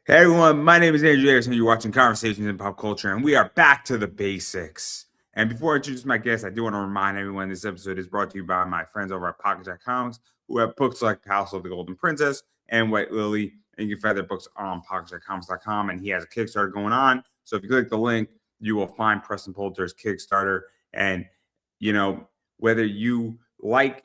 Hey everyone, my name is Andrew Harrison. You're watching Conversations in Pop Culture, and we are back to the basics. And before I introduce my guest, I do want to remind everyone this episode is brought to you by my friends over at Pocket Jack Comics, who have books like House of the Golden Princess and White Lily. And you can find their books on pocketjackcomics.com. And he has a Kickstarter going on. So if you click the link, you will find Preston Poulter's Kickstarter. And, whether you like,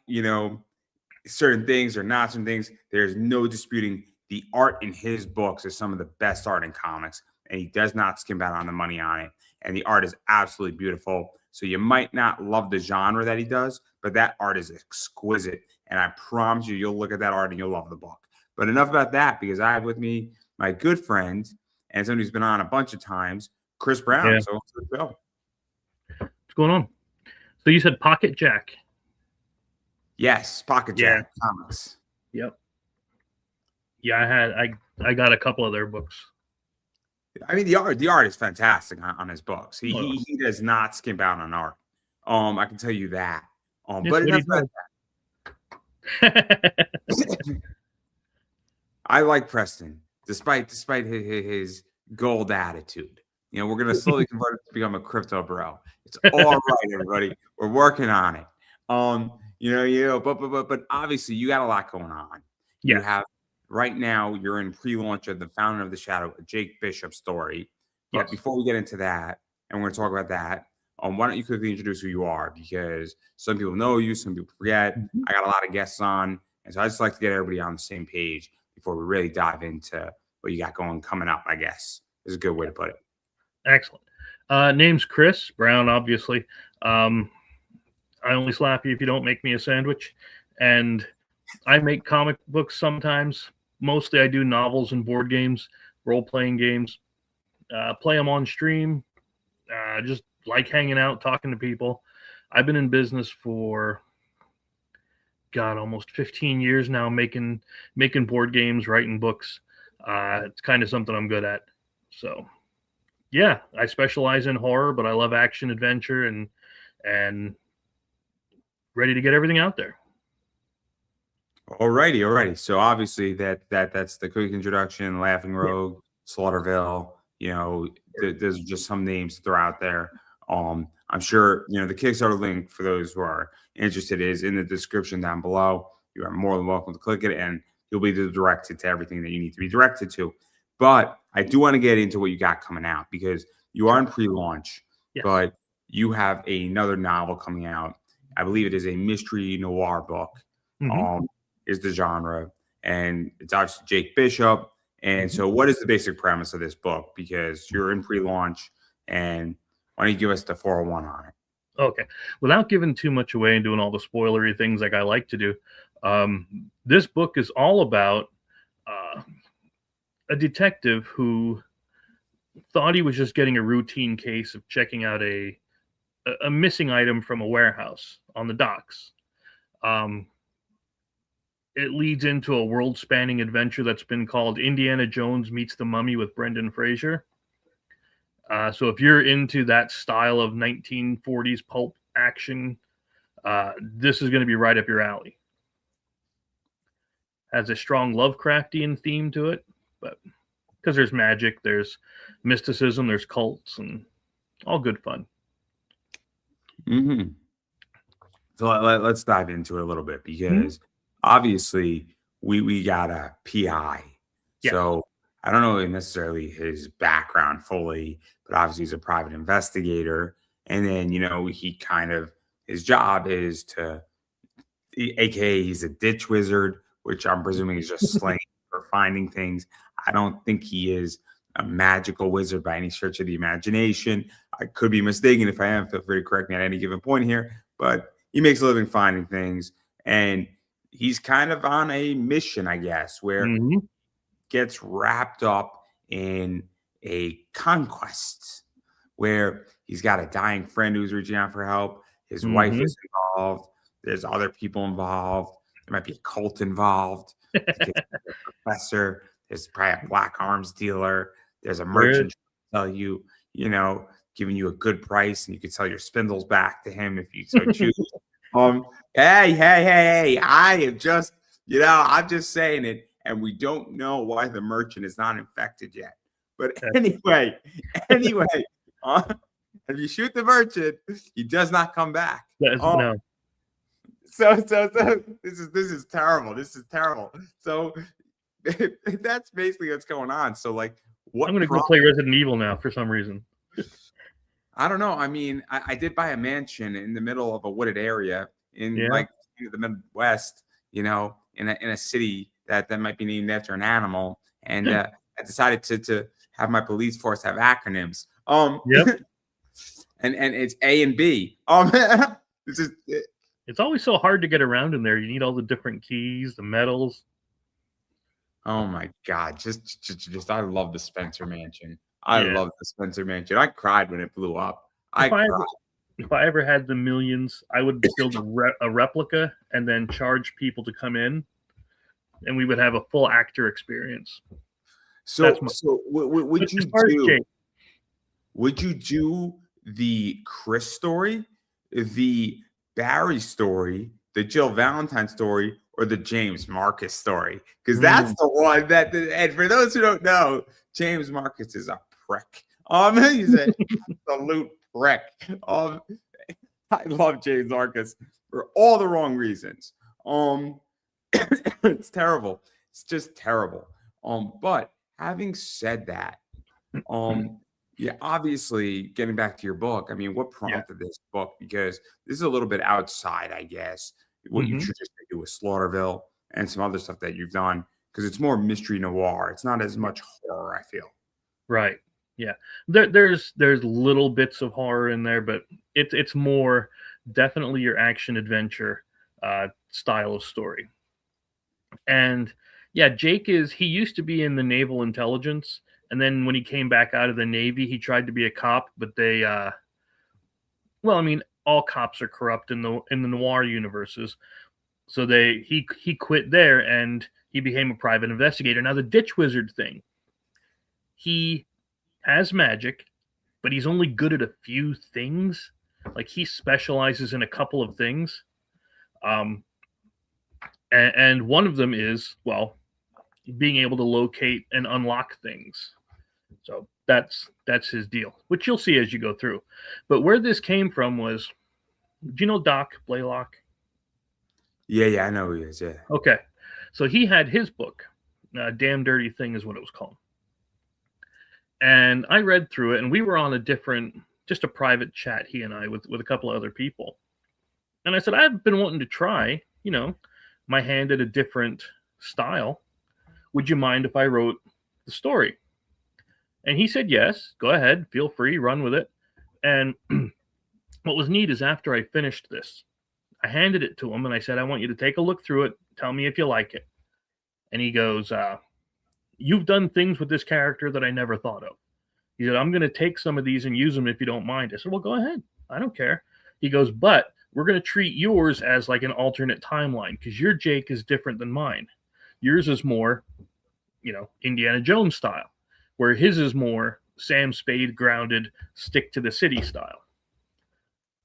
certain things or not certain things, there's no disputing the art in his books is some of the best art in comics, and he does not skimp out on the money on it. And the art is absolutely beautiful. So you might not love the genre that he does, but that art is exquisite. And I promise you, you'll look at that art and you'll love the book. But enough about that, because I have with me my good friend and somebody who's been on a bunch of times, Chris Brown. Yeah. So let's go. What's going on? So you said Pocket Jack. Yes, Pocket Jack Comics. Yep. Yeah, I got a couple of their books. I mean, the art is fantastic on his books. He does not skimp out on art. I can tell you that. But enough about that. I like Preston, despite his gold attitude. We're gonna slowly convert it to become a crypto bro. It's all right, everybody. We're working on it. But obviously you got a lot going on. Yeah. You have right now you're in pre-launch of The Fountain of the Shadow, a Jake Bishop story. But before we get into that, and we're going to talk about that, why don't you quickly introduce who you are? Because some people know you, some people forget. Mm-hmm. I got a lot of guests on, and so I just like to get everybody on the same page before we really dive into what you got coming up, I guess. Is a good way to put it. Excellent. Name's Chris Brown, obviously. I only slap you if you don't make me a sandwich. And I make comic books sometimes. Mostly I do novels and board games, role-playing games. Play them on stream. Just like hanging out, talking to people. I've been in business for, almost 15 years now, making board games, writing books. It's kind of something I'm good at. So, yeah, I specialize in horror, but I love action, adventure, and ready to get everything out there. Alrighty. So obviously that's the quick introduction. Laughing Rogue, Slaughterville. There's just some names to throw out there. I'm sure the Kickstarter link for those who are interested is in the description down below. You are more than welcome to click it, and you'll be directed to everything that you need to be directed to. But I do want to get into what you got coming out, because you are in pre-launch, but you have another novel coming out. I believe it is a mystery noir book. Mm-hmm. Is the genre, and it's obviously Jake Bishop. And so what is the basic premise of this book? Because you're in pre-launch, and why don't you give us the 401 on it? Okay. Without giving too much away and doing all the spoilery things like I like to do, this book is all about a detective who thought he was just getting a routine case of checking out a missing item from a warehouse on the docks. It leads into a world-spanning adventure that's been called Indiana Jones Meets the Mummy with Brendan Fraser. So if you're into that style of 1940s pulp action, this is going to be right up your alley. Has a strong Lovecraftian theme to it, but because there's magic, there's mysticism, there's cults, and all good fun. Mm-hmm. So let's dive into it a little bit, because obviously we got a PI. Yeah. So I don't know necessarily his background fully, but obviously he's a private investigator. And then, he his job is AKA he's a ditch wizard, which I'm presuming is just slang for finding things. I don't think he is a magical wizard by any stretch of the imagination. I could be mistaken. If I am, feel free to correct me at any given point here, but he makes a living finding things, and he's kind of on a mission, I guess, where he gets wrapped up in a conquest where he's got a dying friend who's reaching out for help. His wife is involved. There's other people involved. There might be a cult involved. There's a professor. There's probably a black arms dealer. There's a merchant tell you, giving you a good price, and you could sell your spindles back to him if you so choose. Hey, I am just, I'm just saying it. and we don't know why the merchant is not infected yet. But anyway, if you shoot the merchant, he does not come back. No. So this is terrible. This is terrible. So that's basically what's going on. So like, what? I'm gonna go play Resident Evil now for some reason. I don't know. I mean, I did buy a mansion in the middle of a wooded area in like the Midwest, you know, in a city that might be named after an animal, and I decided to have my police force have acronyms. Yep. and it's A and B. It's always so hard to get around in there. You need all the different keys, the metals. Oh my God! Just I love the Spencer Mansion. I love the Spencer Mansion. I cried when it blew up. If I ever had the millions, I would build a replica and then charge people to come in, and we would have a full actor experience. So would you do the Chris story, the Barry story, the Jill Valentine story, or the James Marcus story? Because that's the one that, and for those who don't know, James Marcus is a prick. He's an absolute prick. I love James Marcus for all the wrong reasons. It's terrible. It's just terrible. But having said that, yeah, obviously getting back to your book, I mean, what prompted this book? Because this is a little bit outside, I guess, what you traditionally do with Slaughterville and some other stuff that you've done, because it's more mystery noir. It's not as much horror, I feel. Right. Yeah. There's little bits of horror in there, but it's more definitely your action adventure style of story. And yeah, Jake he used to be in the Naval Intelligence. And then when he came back out of the Navy, he tried to be a cop, but they, well, I mean, all cops are corrupt in the noir universes. So he quit there and he became a private investigator. Now the Ditch Wizard thing, he has magic, but he's only good at a few things. Like he specializes in a couple of things. And one of them is, well, being able to locate and unlock things. So that's his deal, which you'll see as you go through. But where this came from was, do you know Doc Blaylock? Yeah, I know who he is. Yeah. Okay, so he had his book, "Damn Dirty Thing" is what it was called, and I read through it, and we were on just a private chat, he and I, with a couple of other people, and I said, I've been wanting to try, my hand at a different style. Would you mind if I wrote the story? And he said, yes, go ahead. Feel free, run with it. And what was neat is after I finished this, I handed it to him and I said, I want you to take a look through it. Tell me if you like it. And he goes, you've done things with this character that I never thought of. He said, I'm going to take some of these and use them if you don't mind. I said, well, go ahead. I don't care. He goes, but we're going to treat yours as like an alternate timeline because your Jake is different than mine. Yours is more, Indiana Jones style, where his is more Sam Spade grounded, stick to the city style.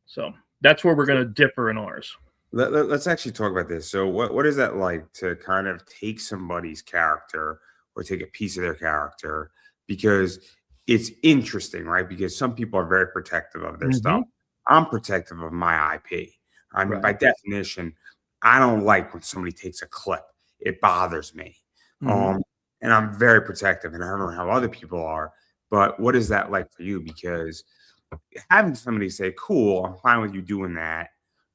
So that's where we're going to differ in ours. Let's actually talk about this. So what is that like to kind of take somebody's character or take a piece of their character? Because it's interesting, right? Because some people are very protective of their stuff. I'm protective of my IP. I mean, by definition, I don't like when somebody takes a clip. It bothers me. And I'm very protective, and I don't know how other people are, but what is that like for you? Because having somebody say, cool, I'm fine with you doing that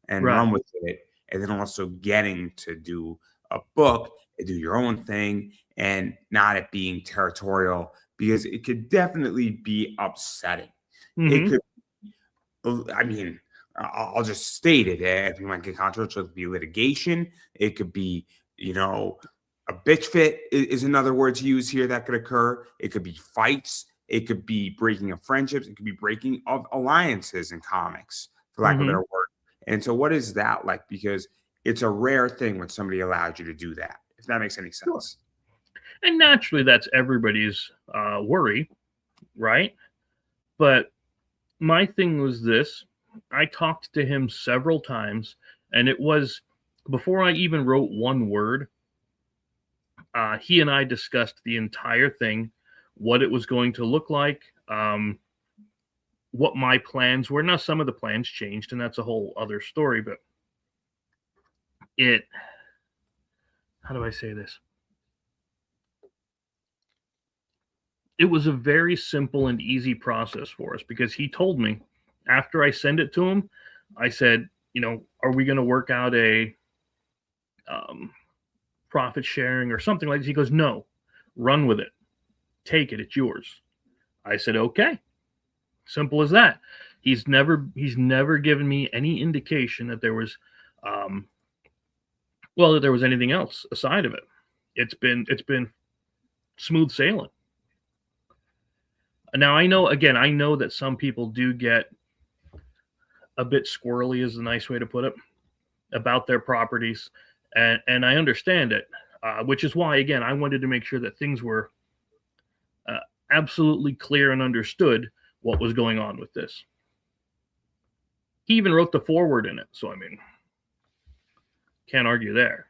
and run with it, and then also getting to do a book and do your own thing and not it being territorial, because it could definitely be upsetting. It could, I mean, I'll just state it. If you might get controversial, it could be litigation. It could be, a bitch fit is another word to use here that could occur. It could be fights. It could be breaking of friendships. It could be breaking of alliances in comics, for lack of a better word. And so what is that like? Because it's a rare thing when somebody allows you to do that, if that makes any sense. Sure. And naturally, that's everybody's worry, right? But my thing was this. I talked to him several times, and it was before I even wrote one word, He and I discussed the entire thing, what it was going to look like, what my plans were. Now, some of the plans changed, and that's a whole other story, but how do I say this? It was a very simple and easy process for us because he told me after I send it to him, I said, are we going to work out a profit sharing or something like this? He goes, no, run with it. Take it. It's yours. I said, okay. Simple as that. He's never given me any indication that there was, that there was anything else aside of it. It's been smooth sailing. Now I know that some people do get a bit squirrely, is the nice way to put it, about their properties, and I understand it, which is why, again, I wanted to make sure that things were absolutely clear and understood what was going on with this. He even wrote the foreword in it, so I mean, can't argue there.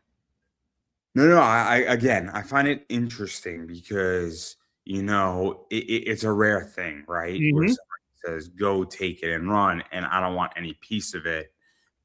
No, I find it interesting because it's a rare thing, right? Mm-hmm. Where somebody says, "Go take it and run," and I don't want any piece of it.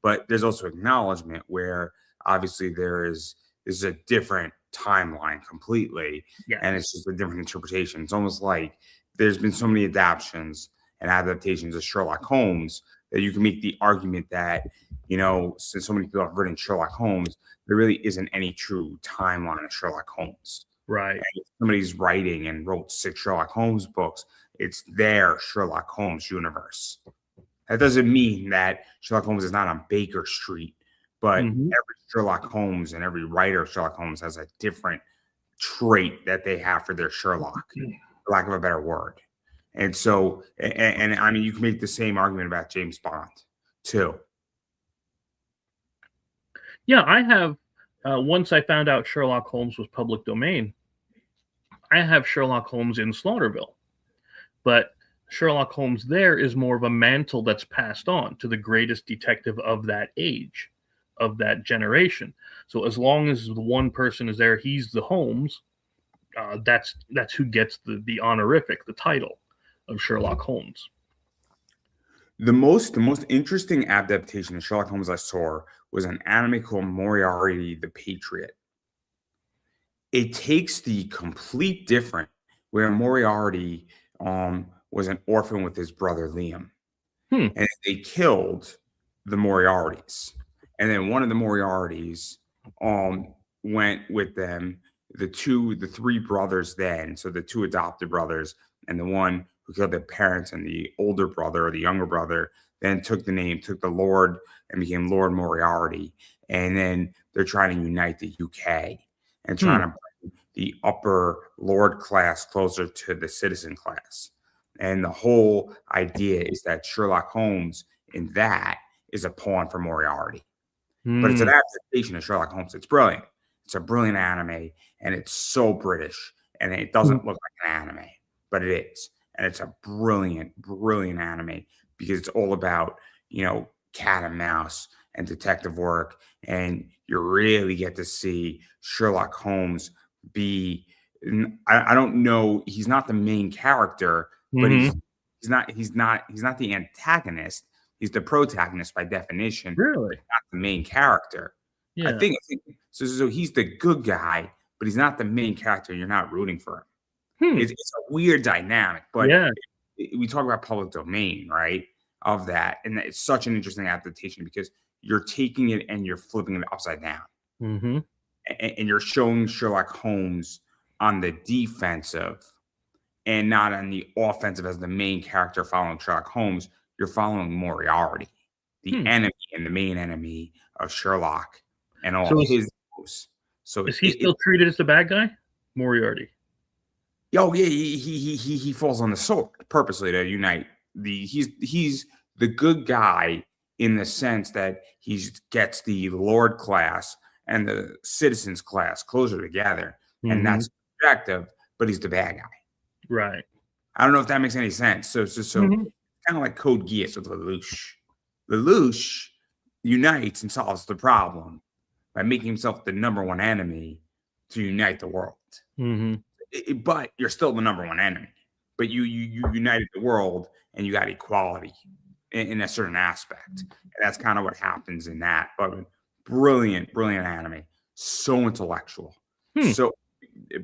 But there's also acknowledgement where obviously there's a different timeline completely, and it's just a different interpretation. It's almost like there's been so many adaptations and adaptations of Sherlock Holmes that you can make the argument that, since so many people have written Sherlock Holmes, there really isn't any true timeline of Sherlock Holmes. Right. And if somebody's writing and wrote 6 Sherlock Holmes books, it's their Sherlock Holmes universe. That doesn't mean that Sherlock Holmes is not on Baker Street, but every Sherlock Holmes and every writer of Sherlock Holmes has a different trait that they have for their Sherlock, for lack of a better word. And so, and I mean, you can make the same argument about James Bond too. Yeah, I have. Once I found out Sherlock Holmes was public domain, I have Sherlock Holmes in Slaughterville, but Sherlock Holmes there is more of a mantle that's passed on to the greatest detective of that age, of that generation. So as long as the one person is there, he's the Holmes. That's who gets the honorific, the title of Sherlock Holmes. The most interesting adaptation of Sherlock Holmes I saw was an anime called Moriarty the Patriot. It takes the complete different, where Moriarty was an orphan with his brother Liam, and they killed the Moriartys, and then one of the Moriartys went with them. The 3 brothers then, so the 2 adopted brothers and the one who killed their parents and the older brother or the younger brother, then took the Lord and became Lord Moriarty. And then they're trying to unite the UK and trying to bring the upper Lord class closer to the citizen class. And the whole idea is that Sherlock Holmes in that is a pawn for Moriarty. But it's an adaptation of Sherlock Holmes. It's brilliant. It's a brilliant anime, and it's so British, and it doesn't look like an anime, but it is. And it's a brilliant, brilliant anime because it's all about, cat and mouse and detective work. And you really get to see Sherlock Holmes be, I don't know, he's not the main character, but he's not the antagonist. He's the protagonist by definition. Really? Not the main character. Yeah. I think so he's the good guy, but he's not the main character. You're not rooting for him. It's a weird dynamic, but we talk about public domain, right? Of that, and it's such an interesting adaptation because you're taking it and you're flipping it upside down, and you're showing Sherlock Holmes on the defensive and not on the offensive as the main character following Sherlock Holmes. You're following Moriarty, the enemy and the main enemy of Sherlock and all his foes. So is he still treated as the bad guy, Moriarty? Oh yeah, he falls on the sword purposely to unite he's the good guy in the sense that he gets the Lord class and the citizens class closer together, and that's objective. But he's the bad guy, right? I don't know if that makes any sense. So kind of like Code Geass with Lelouch. Lelouch unites and solves the problem by making himself the number one enemy to unite the world. Mm-hmm. But you're still the number one enemy. But you united the world, and you got equality in a certain aspect. And that's kind of what happens in that. But brilliant anime. So intellectual. So,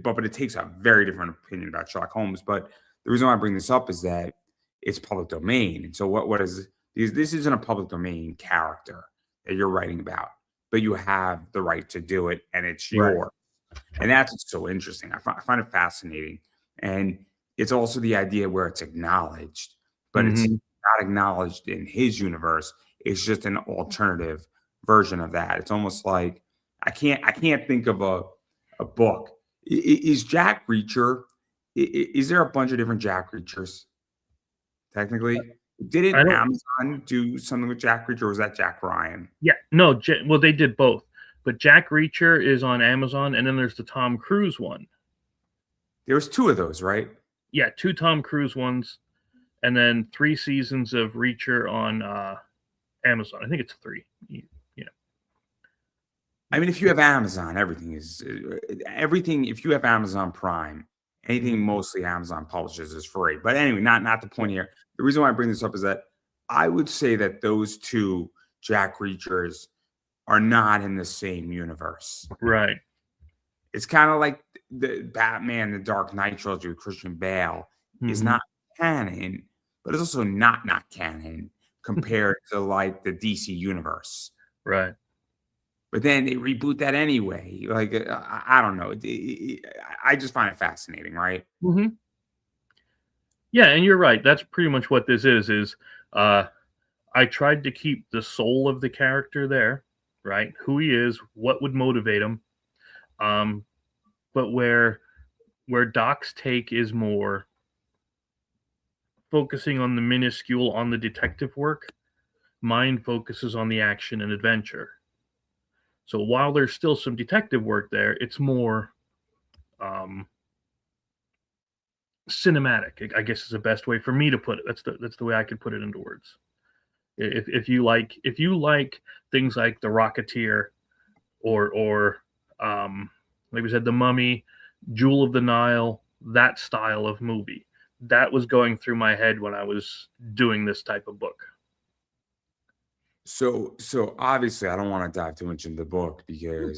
but it takes a very different opinion about Sherlock Holmes. But the reason why I bring this up is that it's public domain. And so what is this isn't a public domain character that you're writing about, but you have the right to do it, and it's yours. And that's what's so interesting. I find it fascinating. And it's also the idea where it's acknowledged, but it's not acknowledged in his universe. It's just an alternative version of that. It's almost like I can't think of a book. Is Jack Reacher? Is there a bunch of different Jack Reachers? Technically, didn't Amazon do something with Jack Reacher, or was that Jack Ryan? Yeah, no. Well, they did both, but Jack Reacher is on Amazon, and then there's the Tom Cruise one. There was 2 of those, right? Yeah, 2 Tom Cruise ones, and then 3 seasons of Reacher on Amazon. I think it's 3. I mean, if you have Amazon, everything. If you have Amazon Prime, anything mostly Amazon publishes is free. But anyway, not the point here. The reason why I bring this up is that I would say that those 2 Jack Reachers are not in the same universe. Right. It's kind of like the Batman, the Dark Knight trilogy with Christian Bale is not canon, but it's also not canon compared to like the DC universe. Right. But then they reboot that anyway. Like, I don't know. I just find it fascinating, right? Mm-hmm. Yeah, and you're right. That's pretty much what this is I tried to keep the soul of the character there, right? Who he is, what would motivate him. But where Doc's take is more focusing on the minuscule, on the detective work, mine focuses on the action and adventure. So while there's still some detective work there, it's more cinematic, I guess is the best way for me to put it. That's the way I could put it into words. If you like things like The Rocketeer or like we said, The Mummy, Jewel of the Nile, that style of movie, that was going through my head when I was doing this type of book. So obviously, I don't want to dive too much into the book because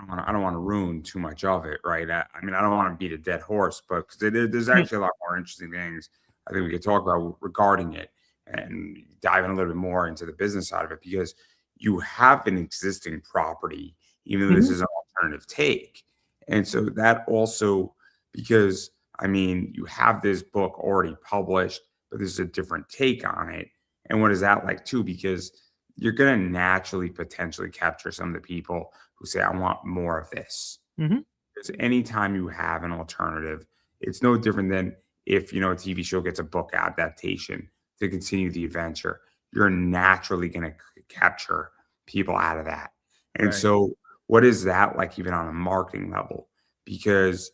I don't want to ruin too much of it, right? I mean, I don't want to beat a dead horse, but because there's actually a lot more interesting things I think we could talk about regarding it and dive in a little bit more into the business side of it, because you have an existing property, even though this is an alternative take, and so that also, because I mean, you have this book already published, but there's a different take on it, and what is that like too? Because you're going to naturally potentially capture some of the people who say, I want more of this. Because anytime you have an alternative, it's no different than if, a TV show gets a book adaptation to continue the adventure. You're naturally going to capture people out of that. And so what is that like even on a marketing level? Because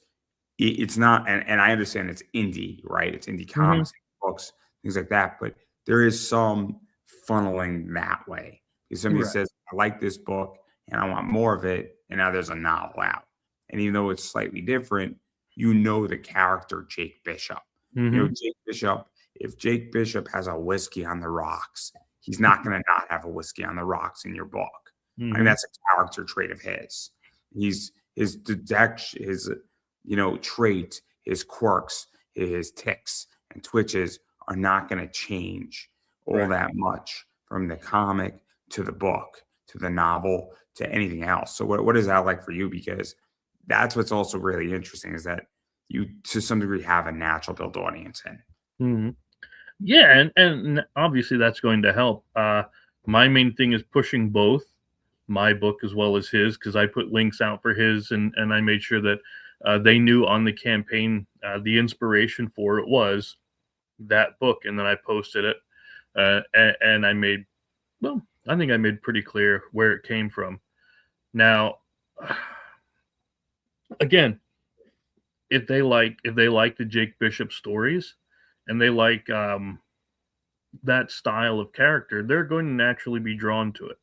it's not, and I understand it's indie, right? It's indie comics, books, things like that. But there is some funneling that way. If somebody says, I like this book and I want more of it, and now there's a novel out. And even though it's slightly different, the character Jake Bishop. Jake Bishop, if Jake Bishop has a whiskey on the rocks, he's not going to not have a whiskey on the rocks in your book. I mean, that's a character trait of his. His trait, his quirks, his tics and twitches are not going to change all that much from the comic to the book to the novel to anything else. So what is that like for you? Because that's what's also really interesting, is that you to some degree have a natural built audience in. Yeah, and obviously that's going to help. My main thing is pushing both my book as well as his, because I put links out for his, and I made sure that they knew on the campaign the inspiration for it was that book, and then I posted it. And I think I made pretty clear where it came from. Now, again, if they like the Jake Bishop stories and they like that style of character, they're going to naturally be drawn to it.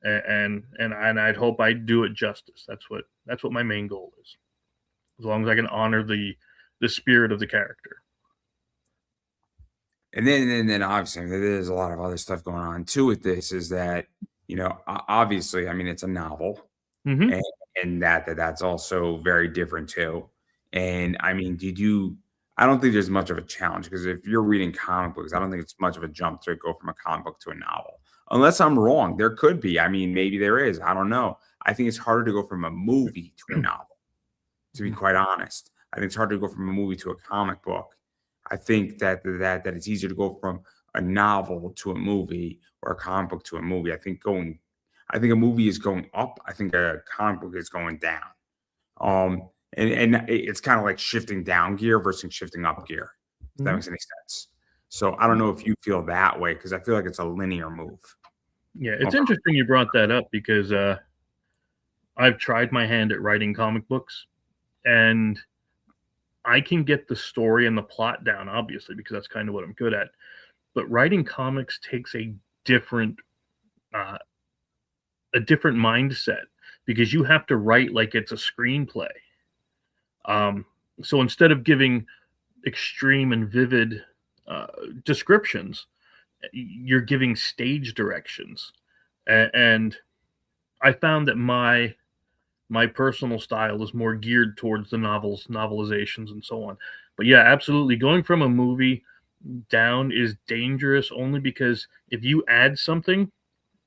and I'd hope I do it justice. That's what my main goal is. As long as I can honor the spirit of the character. And then obviously there's a lot of other stuff going on too with this. Is that obviously, I mean, it's a novel, Mm-hmm. and that's also very different too. And I mean, I don't think there's much of a challenge because if you're reading comic books, I don't think it's much of a jump to go from a comic book to a novel. Unless I'm wrong, there could be. I mean, maybe there is. I don't know. I think it's harder to go from a movie to a novel, to be quite honest. I think it's harder to go from a movie to a comic book. I think that it's easier to go from a novel to a movie or a comic book to a movie. I think a movie is going up. I think a comic book is going down. And it's kind of like shifting down gear versus shifting up gear. If that makes any sense. So I don't know if you feel that way because I feel like it's a linear move. Yeah, it's interesting you brought that up because I've tried my hand at writing comic books, and I can get the story and the plot down, obviously, because that's kind of what I'm good at. But writing comics takes a different mindset because you have to write like it's a screenplay. So instead of giving extreme and vivid descriptions, you're giving stage directions. And I found that my personal style is more geared towards the novelizations, and so on. But yeah, absolutely. Going from a movie down is dangerous only because if you add something,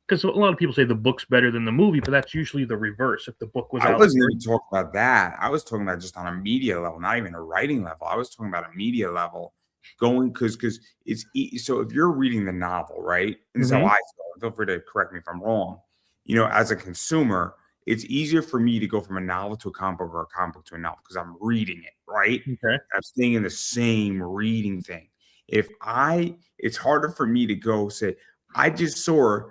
because a lot of people say the book's better than the movie, but that's usually the reverse. If the book was I out, wasn't even talking about that. I was talking about just on a media level, not even a writing level. I was talking about a media level going because it's so if you're reading the novel, right? And this is how I feel free to correct me if I'm wrong. As a consumer, it's easier for me to go from a novel to a comic book or a comic book to a novel because I'm reading it, right? Okay. I'm staying in the same reading thing. It's harder for me to go say, I just saw,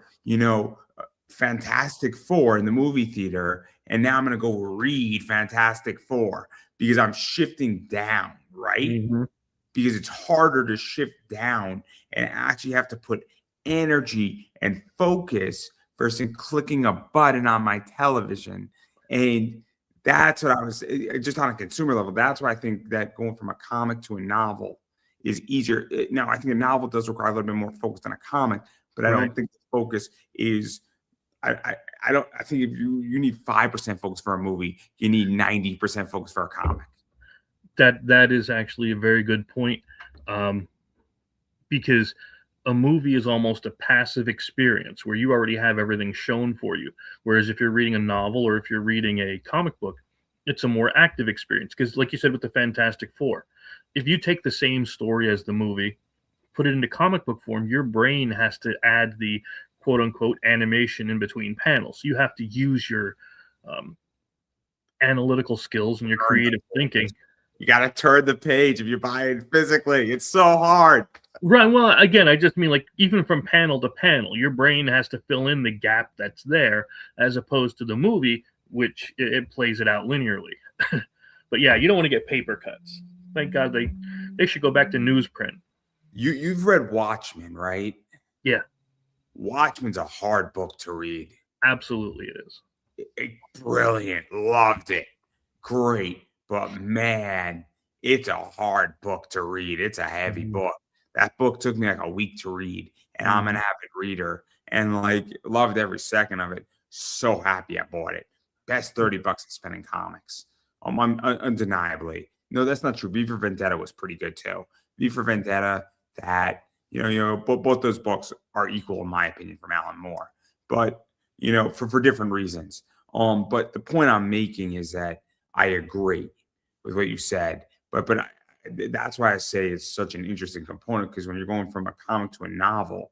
Fantastic Four in the movie theater, and now I'm going to go read Fantastic Four because I'm shifting down, right? Mm-hmm. Because it's harder to shift down and actually have to put energy and focus versus clicking a button on my television. And that's what I was just on a consumer level. That's why I think that going from a comic to a novel is easier. Now, I think a novel does require a little bit more focus than a comic, but I don't think the focus is. I think if you need 5% focus for a movie, you need 90% focus for a comic. That is actually a very good point, because a movie is almost a passive experience where you already have everything shown for you. Whereas if you're reading a novel or if you're reading a comic book, it's a more active experience. Because like you said with the Fantastic Four, if you take the same story as the movie, put it into comic book form, your brain has to add the quote unquote animation in between panels. You have to use your analytical skills and your creative thinking. You got to turn the page if you're buying physically. It's so hard. Right. Well, again, I just mean like even from panel to panel, your brain has to fill in the gap that's there as opposed to the movie, which it plays it out linearly. But yeah, you don't want to get paper cuts. Thank God they should go back to newsprint. You've read Watchmen, right? Yeah. Watchmen's a hard book to read. Absolutely it is. Brilliant. Loved it. Great. But man, it's a hard book to read. It's a heavy book. That book took me like a week to read, and I'm an avid reader and loved every second of it. So happy I bought it. Best $30 I spent in comics. Undeniably. No, that's not true. V for Vendetta was pretty good too. V for Vendetta, that both those books are equal in my opinion from Alan Moore, but for different reasons. But the point I'm making is that I agree with what you said, but that's why I say it's such an interesting component, because when you're going from a comic to a novel,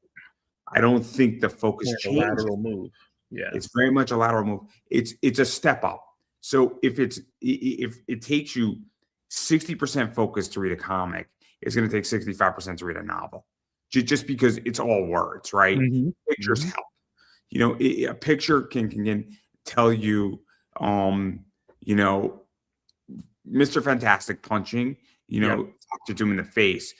I don't think the focus changes. A lateral move. Yeah, it's very much a lateral move. It's a step up. So if it takes you 60% focus to read a comic, it's going to take 65% to read a novel, just because it's all words, right? Pictures help. A picture can tell you, Mr. Fantastic punching, Dr. Doom in the face.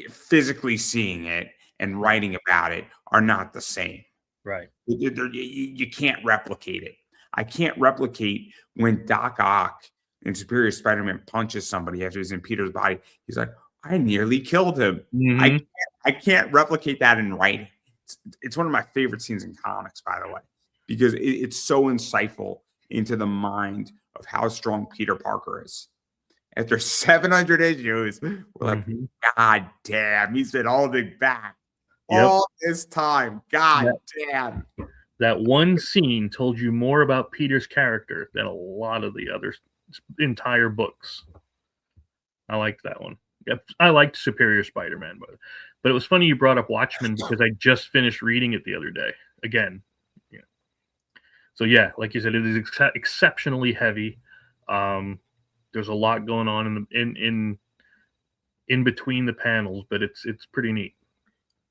Physically seeing it and writing about it are not the same. Right. You can't replicate it. I can't replicate when Doc Ock in Superior Spider-Man punches somebody after he's in Peter's body. He's like, I nearly killed him. Mm-hmm. I can't replicate that in writing. It's one of my favorite scenes in comics, by the way, because it's so insightful into the mind of how strong Peter Parker is. After 700 issues, we're like, God damn, he's been holding back all this time. God damn. That one scene told you more about Peter's character than a lot of the other entire books. I liked that one. Yep, I liked Superior Spider-Man, but it was funny you brought up Watchmen because I just finished reading it the other day again. Yeah. So yeah, like you said, it is exceptionally heavy. There's a lot going on in between the panels, but it's pretty neat.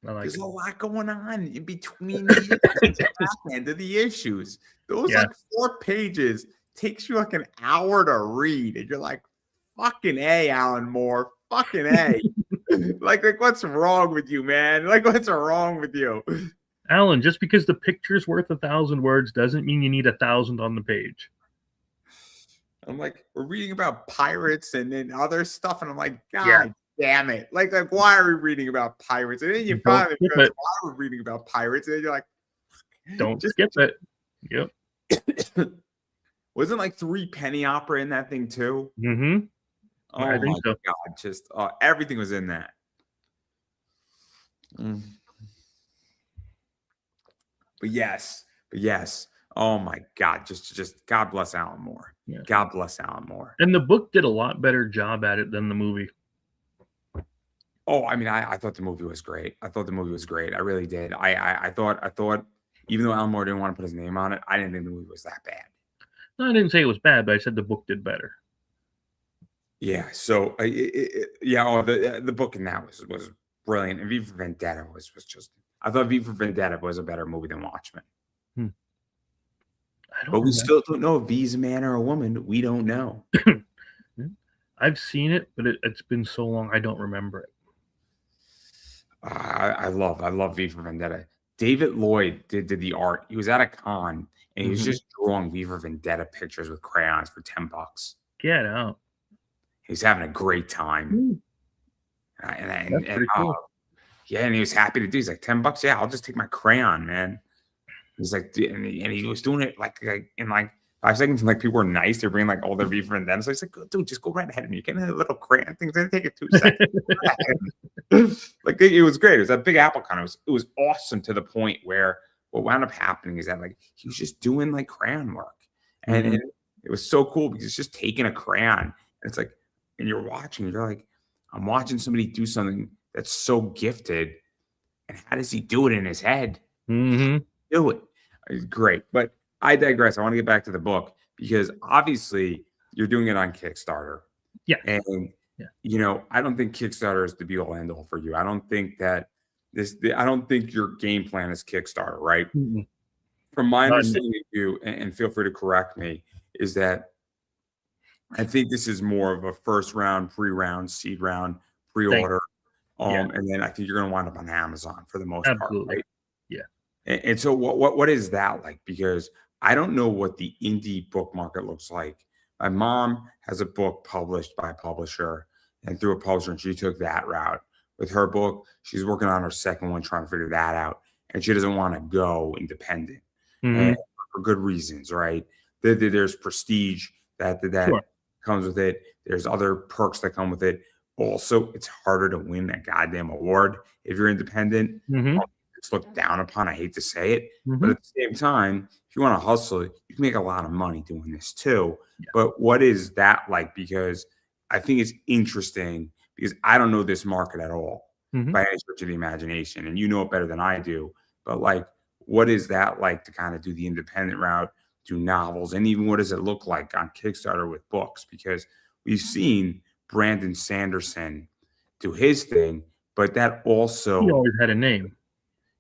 There's a lot going on in between the end of the issues. Those like 4 pages takes you like an hour to read, and you're like, "Fucking A, Alan Moore, fucking A." like what's wrong with you, man? Like, what's wrong with you, Alan? Just because the picture's worth 1,000 words doesn't mean you need 1,000 on the page. I'm like, we're reading about pirates and then other stuff, and I'm like, God damn it! Like, why are we reading about pirates? And then you finally realize why we're reading about pirates, and then you're like, don't skip it. Yep. Wasn't like 3 penny opera in that thing too? Mm-hmm. Oh my God! Just everything was in that. But yes. Oh my God! Just God bless Alan Moore. Yeah. God bless Alan Moore. And the book did a lot better job at it than the movie. Oh, I mean, I thought the movie was great. I really did. I thought, even though Alan Moore didn't want to put his name on it, I didn't think the movie was that bad. No, I didn't say it was bad, but I said the book did better. Yeah. So, the book in that was brilliant. And V for Vendetta was just. I thought V for Vendetta was a better movie than Watchmen. But we still don't know if V's a man or a woman. We don't know. I've seen it, but it's been so long I don't remember it. I love V for Vendetta. David Lloyd did the art. He was at a con and he was just drawing V for Vendetta pictures with crayons for $10. Get out. He was having a great time. And cool. And he was happy to do. He's like, $10. Yeah, I'll just take my crayon, man. He's like, and he was doing it like in like 5 seconds. And like people were nice. They're bringing like all their V for Vendetta. So he's like, dude, just go right ahead of me. You're getting a little crayon things. It'll take it 2 seconds. Like it was great. It was a big apple con. It was awesome to the point where what wound up happening is that like he was just doing like crayon work, and it was so cool because it's just taking a crayon. And it's like, and you're watching. You're like, I'm watching somebody do something that's so gifted, and how does he do it in his head? Do it. It's great. But I digress. I want to get back to the book because obviously you're doing it on Kickstarter. Yeah. And I don't think Kickstarter is the be all end all for you. I don't think that I don't think your game plan is Kickstarter, right? From my understanding of you, and feel free to correct me, is that I think this is more of a first round, pre-round, seed round, pre-order. And then I think you're going to wind up on Amazon for the most part, right? Yeah. And so what is that like? Because I don't know what the indie book market looks like. My mom has a book published by a publisher and through a publisher, and she took that route. With her book, she's working on her second one, trying to figure that out. And she doesn't want to go independent and for good reasons, right? There's prestige that comes with it. There's other perks that come with it. Also, it's harder to win a goddamn award if you're independent. It's looked down upon. I hate to say it, but at the same time, if you want to hustle, you can make a lot of money doing this too. But what is that like? Because I think it's interesting because I don't know this market at all by any stretch of the imagination, and you know it better than I do. But like, what is that like to kind of do the independent route, do novels, and even what does it look like on Kickstarter with books? Because we've seen Brandon Sanderson do his thing, but that also he always had a name.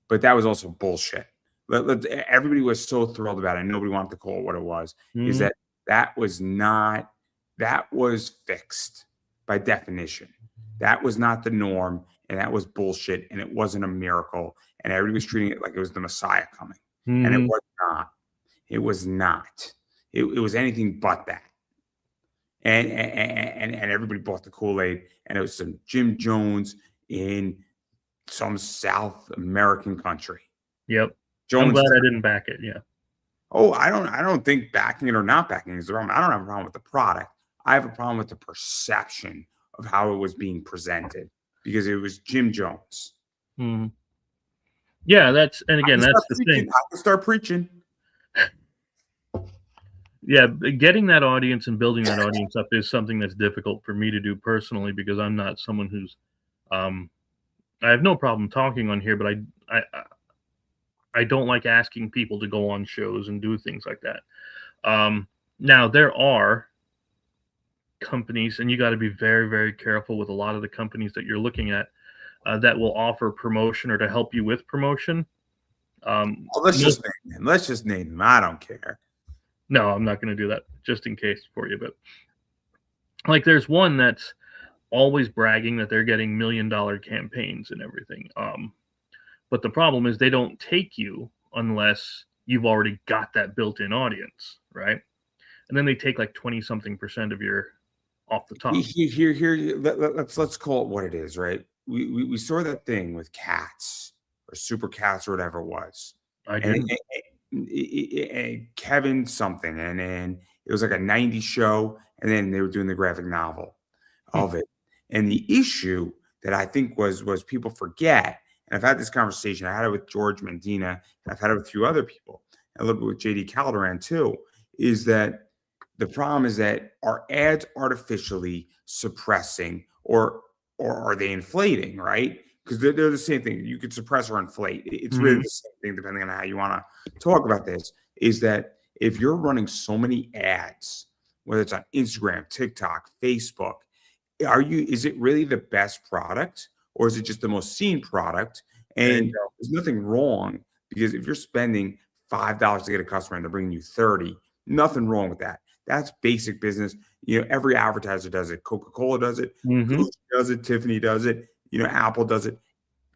But that was also bullshit. Everybody was so thrilled about it, and nobody wanted to call it what it was. Is that was fixed by definition. That was not the norm, and that was bullshit, and it wasn't a miracle, and everybody was treating it like it was the Messiah coming. And it Mhm. was not. It was not. It was anything but that. And everybody bought the Kool-Aid, and it was some Jim Jones in some South American country. Yep. I'm Jones. glad I didn't back it. Yeah. Oh, I don't think backing it or not backing it is the problem. I don't have a problem with the product. I have a problem with the perception of how it was being presented because it was Jim Jones. Mhm. Yeah, that's and I again, can that's start the preaching. thing. I can start preaching. Yeah, getting that audience and building that audience up is something that's difficult for me to do personally because I'm not someone who's um I have no problem talking on here, but I don't like asking people to go on shows and do things like that. Now there are companies, and you got to be very, very careful with a lot of the companies that you're looking at that will offer promotion or to help you with promotion. Oh, let's Most, just name them. Let's just name them. I don't care. no, I'm not going to do that just in case for you, but like there's one that's always bragging that they're getting $1 million campaigns and everything. But the problem is they don't take you unless you've already got that built-in audience, right? And then they take like 20 something percent of your off the top. Here, let's call it what it is, right? We saw that thing with Cats or Super Cats or whatever it was, I and didn't. Kevin something, and then it was like a '90s show, and then they were doing the graphic novel of it. And the issue that I think was people forget, and I've had this conversation. I had it with George Medina, and I've had it with a few other people, and a little bit with JD Calderon too, is that the problem is that are ads artificially suppressing or are they inflating, right? Because they're the same thing. You could suppress or inflate. It's really the same thing, depending on how you want to talk about this. Is that if you're running so many ads, whether it's on Instagram, TikTok, Facebook, is it really the best product or is it just the most seen product? And there's nothing wrong because if you're spending $5 to get a customer and they're bringing you 30, nothing wrong with that. That's basic business. Every advertiser does it. Coca-Cola does it. Gucci does it. Tiffany does it. Apple does it.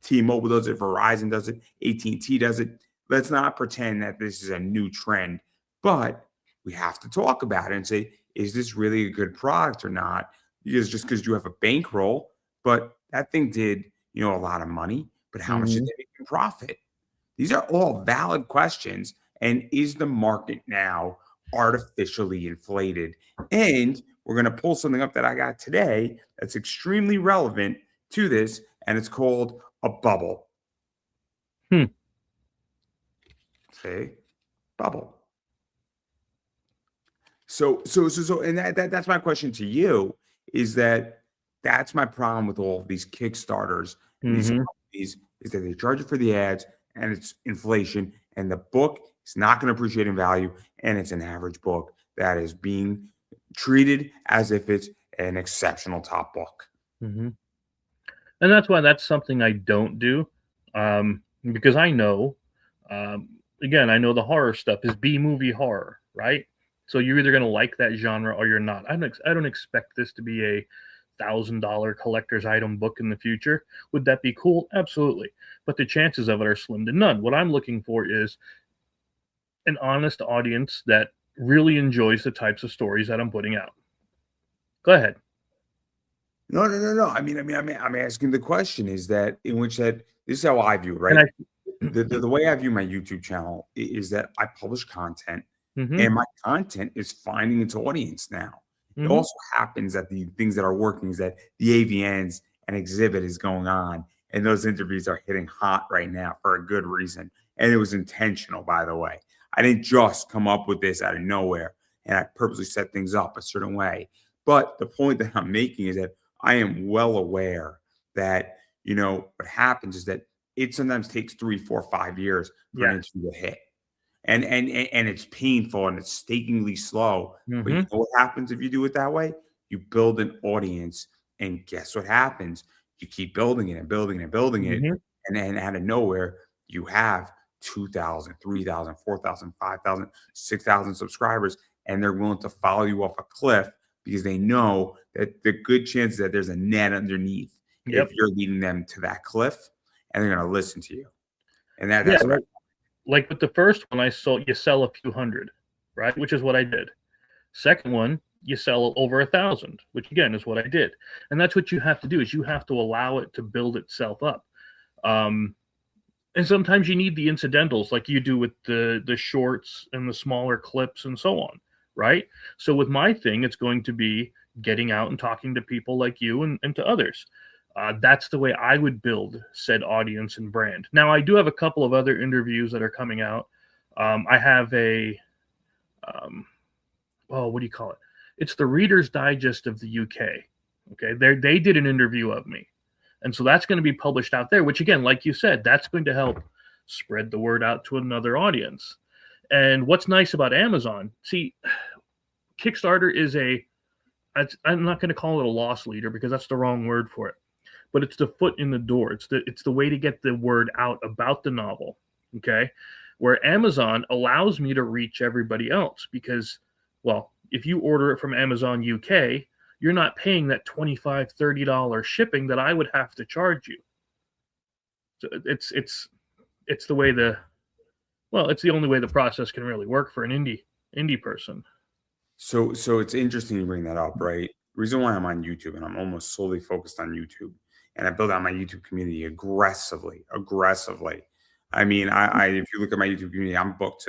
T-Mobile does it. Verizon does it. AT&T does it. Let's not pretend that this is a new trend, but we have to talk about it and say, is this really a good product or not? Because you have a bankroll, but that thing did, a lot of money, but how much did they make in profit? These are all valid questions. And is the market now artificially inflated? And we're going to pull something up that I got today that's extremely relevant to this, and it's called a bubble. Okay, bubble. So, and that's my question to you is that's my problem with all of these Kickstarters and these companies is that they charge you for the ads and it's inflation and the book is not going to appreciate in value and it's an average book that is being treated as if it's an exceptional top book. And that's why that's something I don't do because I know, again, I know the horror stuff is B-movie horror, right? So you're either going to like that genre or you're not. I don't expect this to be a $1,000 collector's item book in the future. Would that be cool? Absolutely. But the chances of it are slim to none. What I'm looking for is an honest audience that really enjoys the types of stories that I'm putting out. Go ahead. No. I mean, I'm asking the question is that in which that this is how I view it, right? The way I view my YouTube channel is that I publish content and my content is finding its audience now. It also happens that the things that are working is that the AVNs and exhibit is going on and those interviews are hitting hot right now for a good reason. And it was intentional, by the way. I didn't just come up with this out of nowhere and I purposely set things up a certain way. But the point that I'm making is that I am well aware that, what happens is that it sometimes takes 3, 4, 5 years for an interview to hit. And it's painful and it's stakingly slow. But you know what happens if you do it that way? You build an audience and guess what happens? You keep building it and building it and building it. And then out of nowhere, you have 2,000, 3,000, 4,000, 5,000, 6,000 subscribers. And they're willing to follow you off a cliff because they know that the good chance that there's a net underneath if you're leading them to that cliff and they're going to listen to you. And that's right. like with the first one, you sell a few hundred, right? Which is what I did. Second one, you sell over 1,000, which again is what I did. And that's what you have to do, is you have to allow it to build itself up. And sometimes you need the incidentals like you do with the shorts and the smaller clips and so on, right? So with my thing, it's going to be getting out and talking to people like you and to others. That's the way I would build said audience and brand. Now, I do have a couple of other interviews that are coming out. I have what do you call it? It's the Reader's Digest of the UK. Okay, they did an interview of me. And so that's going to be published out there, which again, like you said, that's going to help spread the word out to another audience. And what's nice about Amazon, see, Kickstarter is I'm not going to call it a loss leader because that's the wrong word for it, but it's the foot in the door. It's the way to get the word out about the novel. Okay. Where Amazon allows me to reach everybody else because, well, if you order it from Amazon UK, you're not paying that $25, $30 shipping that I would have to charge you. So it's the way it's the only way the process can really work for an indie person. So it's interesting you bring that up, right? The reason why I'm on YouTube and I'm almost solely focused on YouTube and I build out my YouTube community aggressively. I mean, I if you look at my YouTube community, I'm booked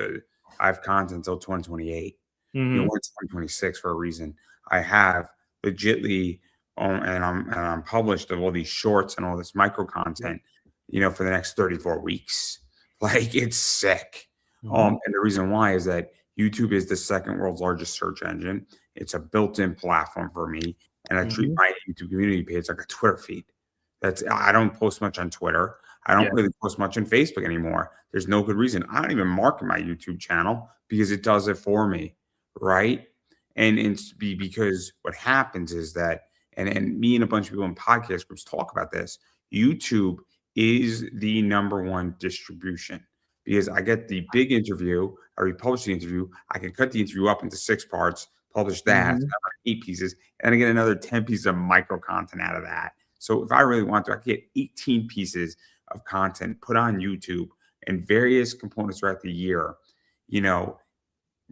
I have content until 2028. You know, we're 2026 for a reason. I have legitly and I'm published of all these shorts and all this micro content, for the next 34 weeks. Like, it's sick. And the reason why is that YouTube is the second world's largest search engine. It's a built-in platform for me, and I treat my YouTube community page like a Twitter feed. I don't post much on Twitter. I don't really post much on Facebook anymore. There's no good reason. I don't even market my YouTube channel because it does it for me, right? And it's because what happens is that, and me and a bunch of people in podcast groups talk about this, YouTube is the number one distribution because I get the big interview, I republish the interview, I can cut the interview up into 6 parts, publish that, 8 pieces, and I get another 10 pieces of micro content out of that. So if I really want to, I can get 18 pieces of content put on YouTube and various components throughout the year,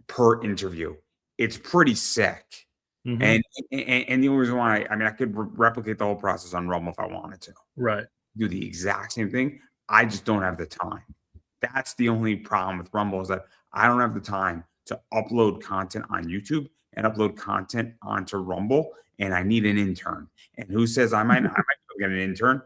per interview. It's pretty sick. And the only reason why, I could replicate the whole process on Rumble if I wanted to. Right. Do the exact same thing. I just don't have the time. That's the only problem with Rumble, is that I don't have the time to upload content on YouTube and upload content onto Rumble, and I need an intern. And who says I might get an intern?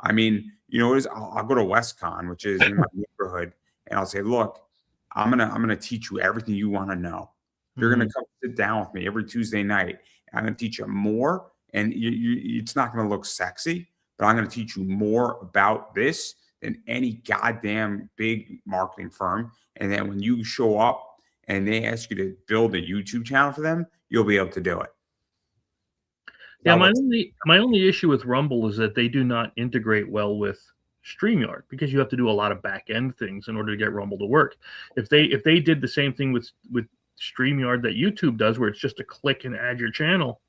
I mean, I'll go to WestCon, which is in my neighborhood, and I'll say, look, I'm gonna teach you everything you want to know. You're gonna come sit down with me every Tuesday night. I'm gonna teach you more, and it's not gonna look sexy, but I'm gonna teach you more about this than any goddamn big marketing firm. And then when you show up and they ask you to build a YouTube channel for them, you'll be able to do it. Yeah, my only issue with Rumble is that they do not integrate well with StreamYard because you have to do a lot of back end things in order to get Rumble to work. If they did the same thing with StreamYard that YouTube does, where it's just a click and add your channel,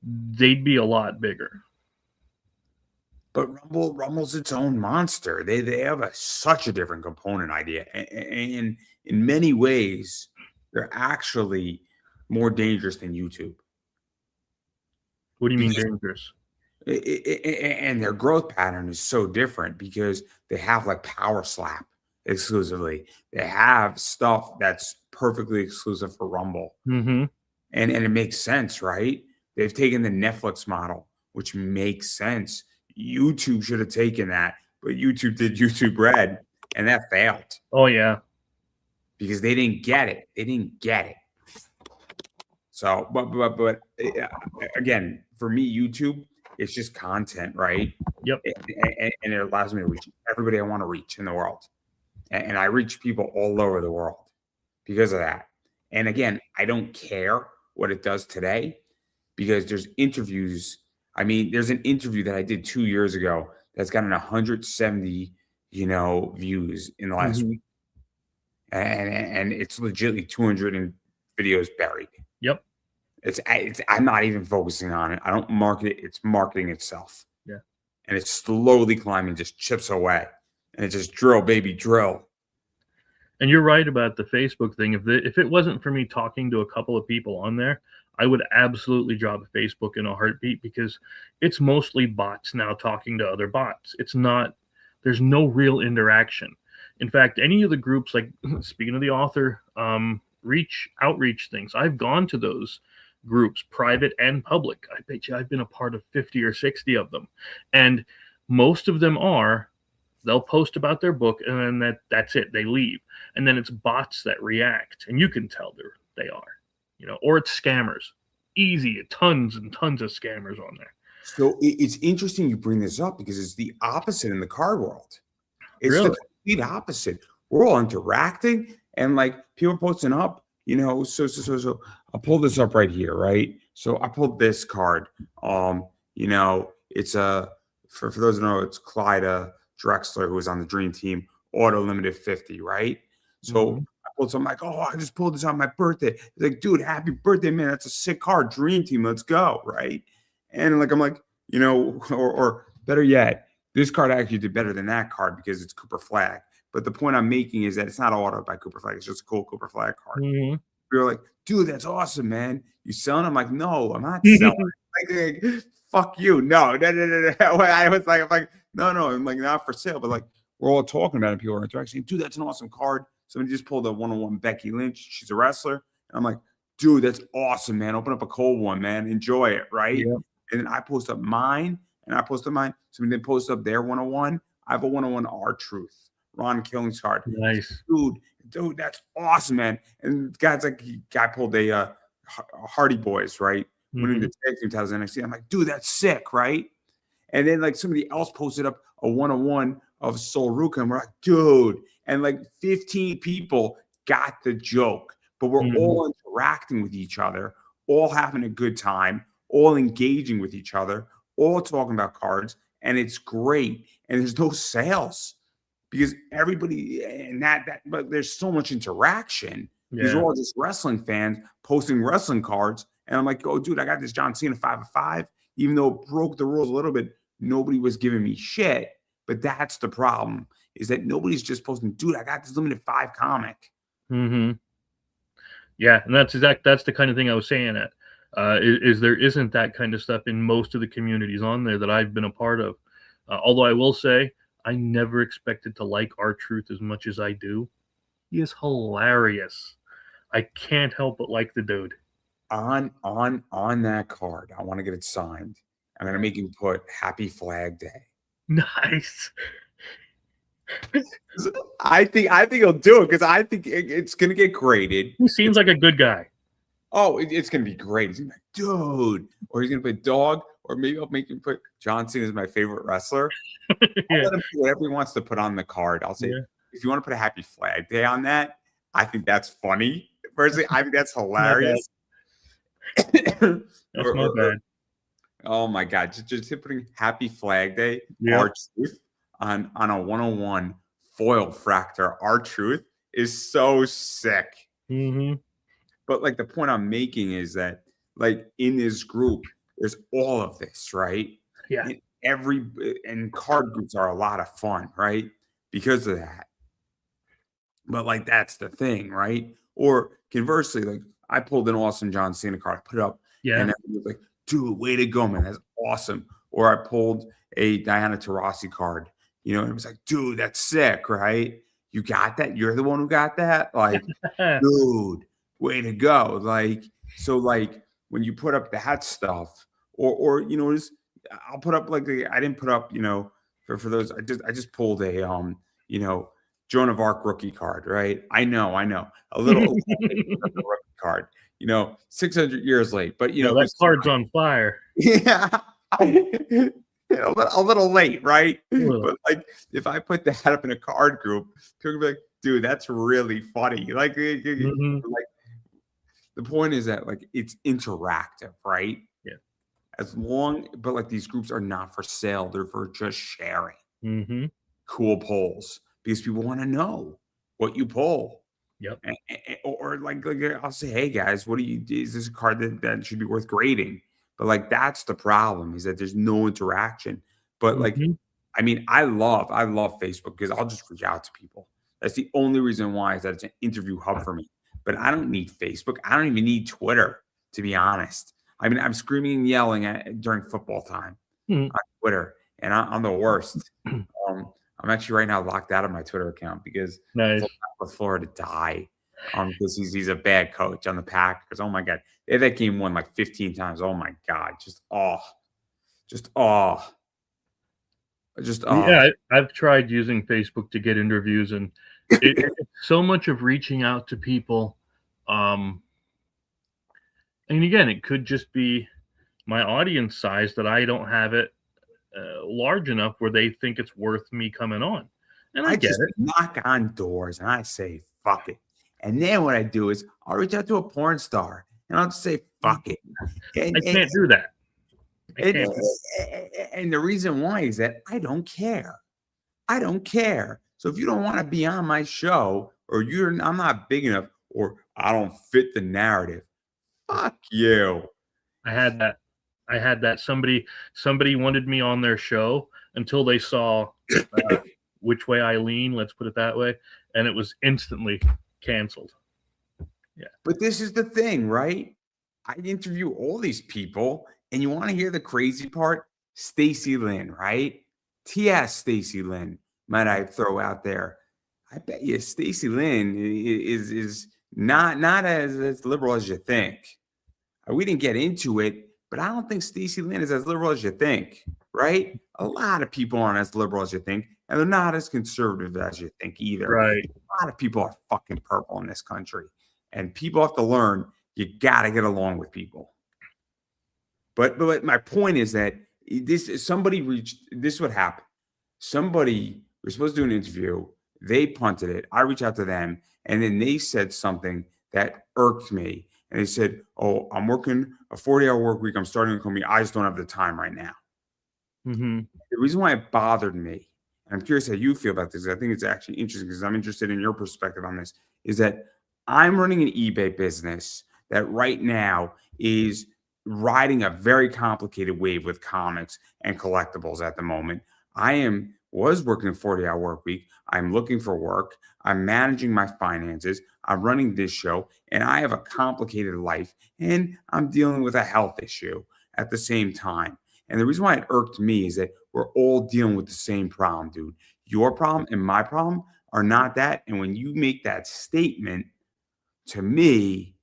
they'd be a lot bigger. But Rumble's its own monster. They have such a different component idea, and in many ways, they're actually more dangerous than YouTube. What do you mean dangerous? And their growth pattern is so different because they have like Power Slap exclusively. They have stuff that's perfectly exclusive for Rumble, and it makes sense, right? They've taken the Netflix model, which makes sense. YouTube should have taken that, but YouTube did YouTube Red, and that failed. Oh yeah, because they didn't get it. So, but again, for me, YouTube, it's just content, right? Yep. And it allows me to reach everybody I want to reach in the world, and I reach people all over the world because of that. And again, I don't care what it does today because there's interviews. I mean, there's an interview that I did 2 years ago that's gotten 170, views in the last week, and it's legitimately 200 videos buried. Yep. I'm not even focusing on it. I don't market it. It's marketing itself. Yeah. And it's slowly climbing, just chips away, and it's just drill, baby, drill. And you're right about the Facebook thing. If it wasn't for me talking to a couple of people on there, I would absolutely drop Facebook in a heartbeat, because it's mostly bots now talking to other bots. It's not, there's no real interaction. In fact, any of the groups, like speaking of the author outreach things, I've gone to those groups, private and public. I bet you I've been a part of 50 or 60 of them. And most of them they'll post about their book, and then that's it. They leave. And then it's bots that react, and you can tell they are, or it's scammers. Easy, tons and tons of scammers on there. So it's interesting you bring this up, because it's the opposite in the card world. It's Really? the complete opposite. We're all interacting, and like people posting up, so I'll pull this up right here, right? So I pulled this card. It's for those who know, it's Clyda Drexler, who was on the Dream Team, auto limited 50, right? So I pulled something like, oh, I just pulled this on my birthday. It's like, dude, happy birthday, man. That's a sick card. Dream Team, let's go, right? And like, I'm like, or better yet, this card actually did better than that card because it's Cooper Flag. But the point I'm making is that it's not autoed by Cooper Flag. It's just a cool Cooper Flag card. Mm-hmm. You're like, dude, that's awesome, man. You selling? I'm like, no, I'm not selling. like, fuck you. No. I was like, I'm like, no. I'm like, not for sale. But like, we're all talking about it. People are interacting. Dude, that's an awesome card. Somebody just pulled a 101 Becky Lynch. She's a wrestler. And I'm like, dude, that's awesome, man. Open up a cold one, man. Enjoy it, right? Yeah. And then I post up mine, and I post up mine. Somebody then posts up their 101. I have a 101 R-Truth. Ron Killings card. Nice. Dude, that's awesome, man. And guys like guy pulled a Hardy Boys, right? Winning the tag team titles NXT. I'm like, dude, that's sick, right? And then like somebody else posted up a 101 of Sol Ruka, and we're like, dude, and like 15 people got the joke, but we're all interacting with each other, all having a good time, all engaging with each other, all talking about cards, and it's great. And there's no sales. Because everybody but there's so much interaction. These are all just wrestling fans posting wrestling cards. And I'm like, oh, dude, I got this John Cena 5 of 5. Even though it broke the rules a little bit, nobody was giving me shit. But that's the problem, is that nobody's just posting, dude, I got this limited 5 comic. Yeah, and that's the kind of thing I was saying at. Is there isn't that kind of stuff in most of the communities on there that I've been a part of. Although I will say, I never expected to like R-Truth as much as I do. He is hilarious. I can't help but like the dude. On that card, I want to get it signed. I'm gonna make him put Happy Flag Day. Nice. I think he'll do it, because I think it's gonna get graded. He seems like a good guy. Oh, it's gonna be great. He's gonna be like, dude, or he's gonna put dog, or maybe I'll make him put John Cena as my favorite wrestler. I'll let him do whatever he wants to put on the card. I'll say, if you want to put a Happy Flag Day on that, I think that's funny. Personally, I think that's hilarious. That's not bad. Oh my God. Just putting Happy Flag Day, R-Truth on a 101 foil fractor R-Truth is so sick. But like the point I'm making is that like in this group, there's all of this, right? Yeah. And card groups are a lot of fun, right? Because of that. But like that's the thing, right? Or conversely, like I pulled an awesome John Cena card, I put it up, and everyone was like, dude, way to go, man. That's awesome. Or I pulled a Diana Taurasi card, and it was like, dude, that's sick, right? You got that? You're the one who got that? Like, dude, way to go. Like, so like when you put up that stuff, or I'll put up like I didn't put up, for those, I just pulled a Joan of Arc rookie card, right? I know. A little rookie card, 600 years late, but that card's on fire. Yeah. A little late, right? But like if I put that up in a card group, people be like, dude, that's really funny. Like, like the point is that like it's interactive, right? Yeah. But like these groups are not for sale, they're for just sharing cool polls, because people want to know what you pull. Yep. Or like I'll say, hey guys, is this a card that should be worth grading? But like that's the problem, is that there's no interaction. But like, I mean, I love Facebook, because I'll just reach out to people. That's the only reason why, is that it's an interview hub for me. But I don't need Facebook. I don't even need Twitter, to be honest. I mean, I'm screaming and yelling during football time on Twitter, and I'm the worst. I'm actually right now locked out of my Twitter account because Nice. I want Florida to die. Because he's a bad coach on the Packers. Oh my God, they had that game won like 15 times. Oh my God, just Yeah, I've tried using Facebook to get interviews, and it's so much of reaching out to people. And again, it could just be my audience size that I don't have it large enough where they think it's worth me coming on. And I get just it. knock on doors and I say, fuck it. And then what I do is I'll reach out to a porn star and I'll just say, fuck it. I can't do that. And the reason why is that I don't care. I don't care. So if you don't want to be on my show, or I'm not big enough, or I don't fit the narrative, fuck you. I had that. Somebody wanted me on their show until they saw Which Way I Lean, let's put it that way, and it was instantly canceled. Yeah. But this is the thing, right? I interview all these people, and you want to hear the crazy part? Stacy Lynn, right? T.S. Stacy Lynn, might I throw out there. I bet you Stacy Lynn is not as liberal as you think. We didn't get into it, but I don't think Stacy Lynn is as liberal as you think, right? A lot of people aren't as liberal as you think, and they're not as conservative as you think either. Right. A lot of people are fucking purple in this country, and people have to learn you got to get along with people. But my point is that this is what happened. Somebody was supposed to do an interview. They punted it. I reached out to them, and then they said something that irked me. And they said, "Oh, I'm working a 40-hour work week. I'm starting a company. I just don't have the time right now." Mm-hmm. The reason why it bothered me, and I'm curious how you feel about this, I think it's actually interesting because I'm interested in your perspective on this, is that I'm running an eBay business that right now is riding a very complicated wave with comics and collectibles at the moment. I was working a 40-hour work week. I'm looking for work. I'm managing my finances. I'm running this show, and I have a complicated life, and I'm dealing with a health issue at the same time. And the reason why it irked me is that we're all dealing with the same problem, dude. Your problem and my problem are not that. And when you make that statement to me,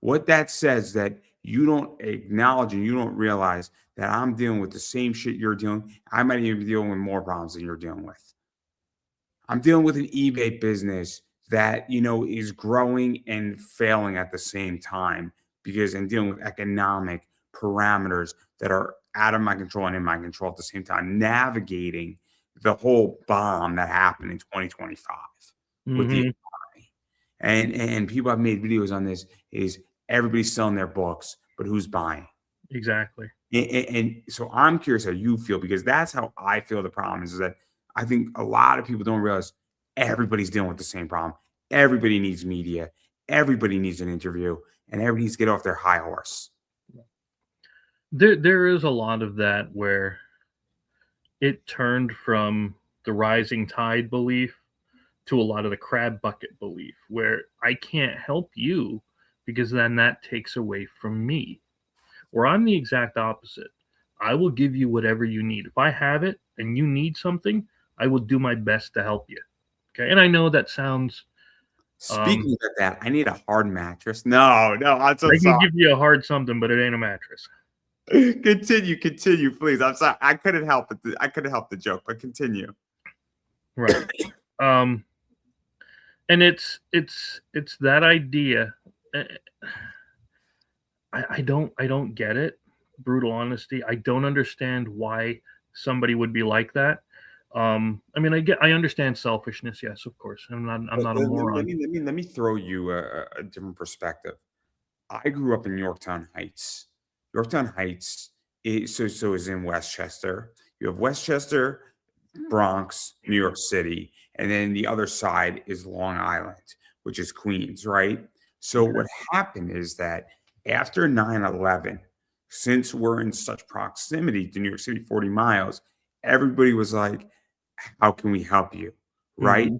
what that says that you don't acknowledge and you don't realize that I'm dealing with the same shit you're dealing. I might even be dealing with more problems than you're dealing with. I'm dealing with an eBay business that, is growing and failing at the same time because I'm dealing with economic parameters that are out of my control and in my control at the same time, navigating the whole bomb that happened in 2025 with the economy. And people have made videos on this is everybody's selling their books, but who's buying? Exactly. And so I'm curious how you feel, because that's how I feel the problem is that I think a lot of people don't realize everybody's dealing with the same problem. Everybody needs media. Everybody needs an interview, and everybody needs to get off their high horse. There is a lot of that where it turned from the rising tide belief to a lot of the crab bucket belief, where I can't help you because then that takes away from me. Or I'm the exact opposite. I will give you whatever you need. If I have it and you need something, I will do my best to help you. Okay. And I know that sounds. Speaking of that, I need a hard mattress. No, I'm so sorry. I can give you a hard something, but it ain't a mattress. Continue, please. I'm sorry. I couldn't help it. I couldn't help the joke, but continue. Right. And it's that idea. I don't get it. Brutal honesty. I don't understand why somebody would be like that. I mean, I understand selfishness. Yes, of course. I'm not a moron. Let me throw you a different perspective. I grew up in Yorktown Heights. Yorktown Heights is in Westchester. You have Westchester, Bronx, New York City, and then the other side is Long Island, which is Queens, right? So what happened is that after 9/11, since we're in such proximity to New York City, 40 miles, everybody was like, how can we help you? Right?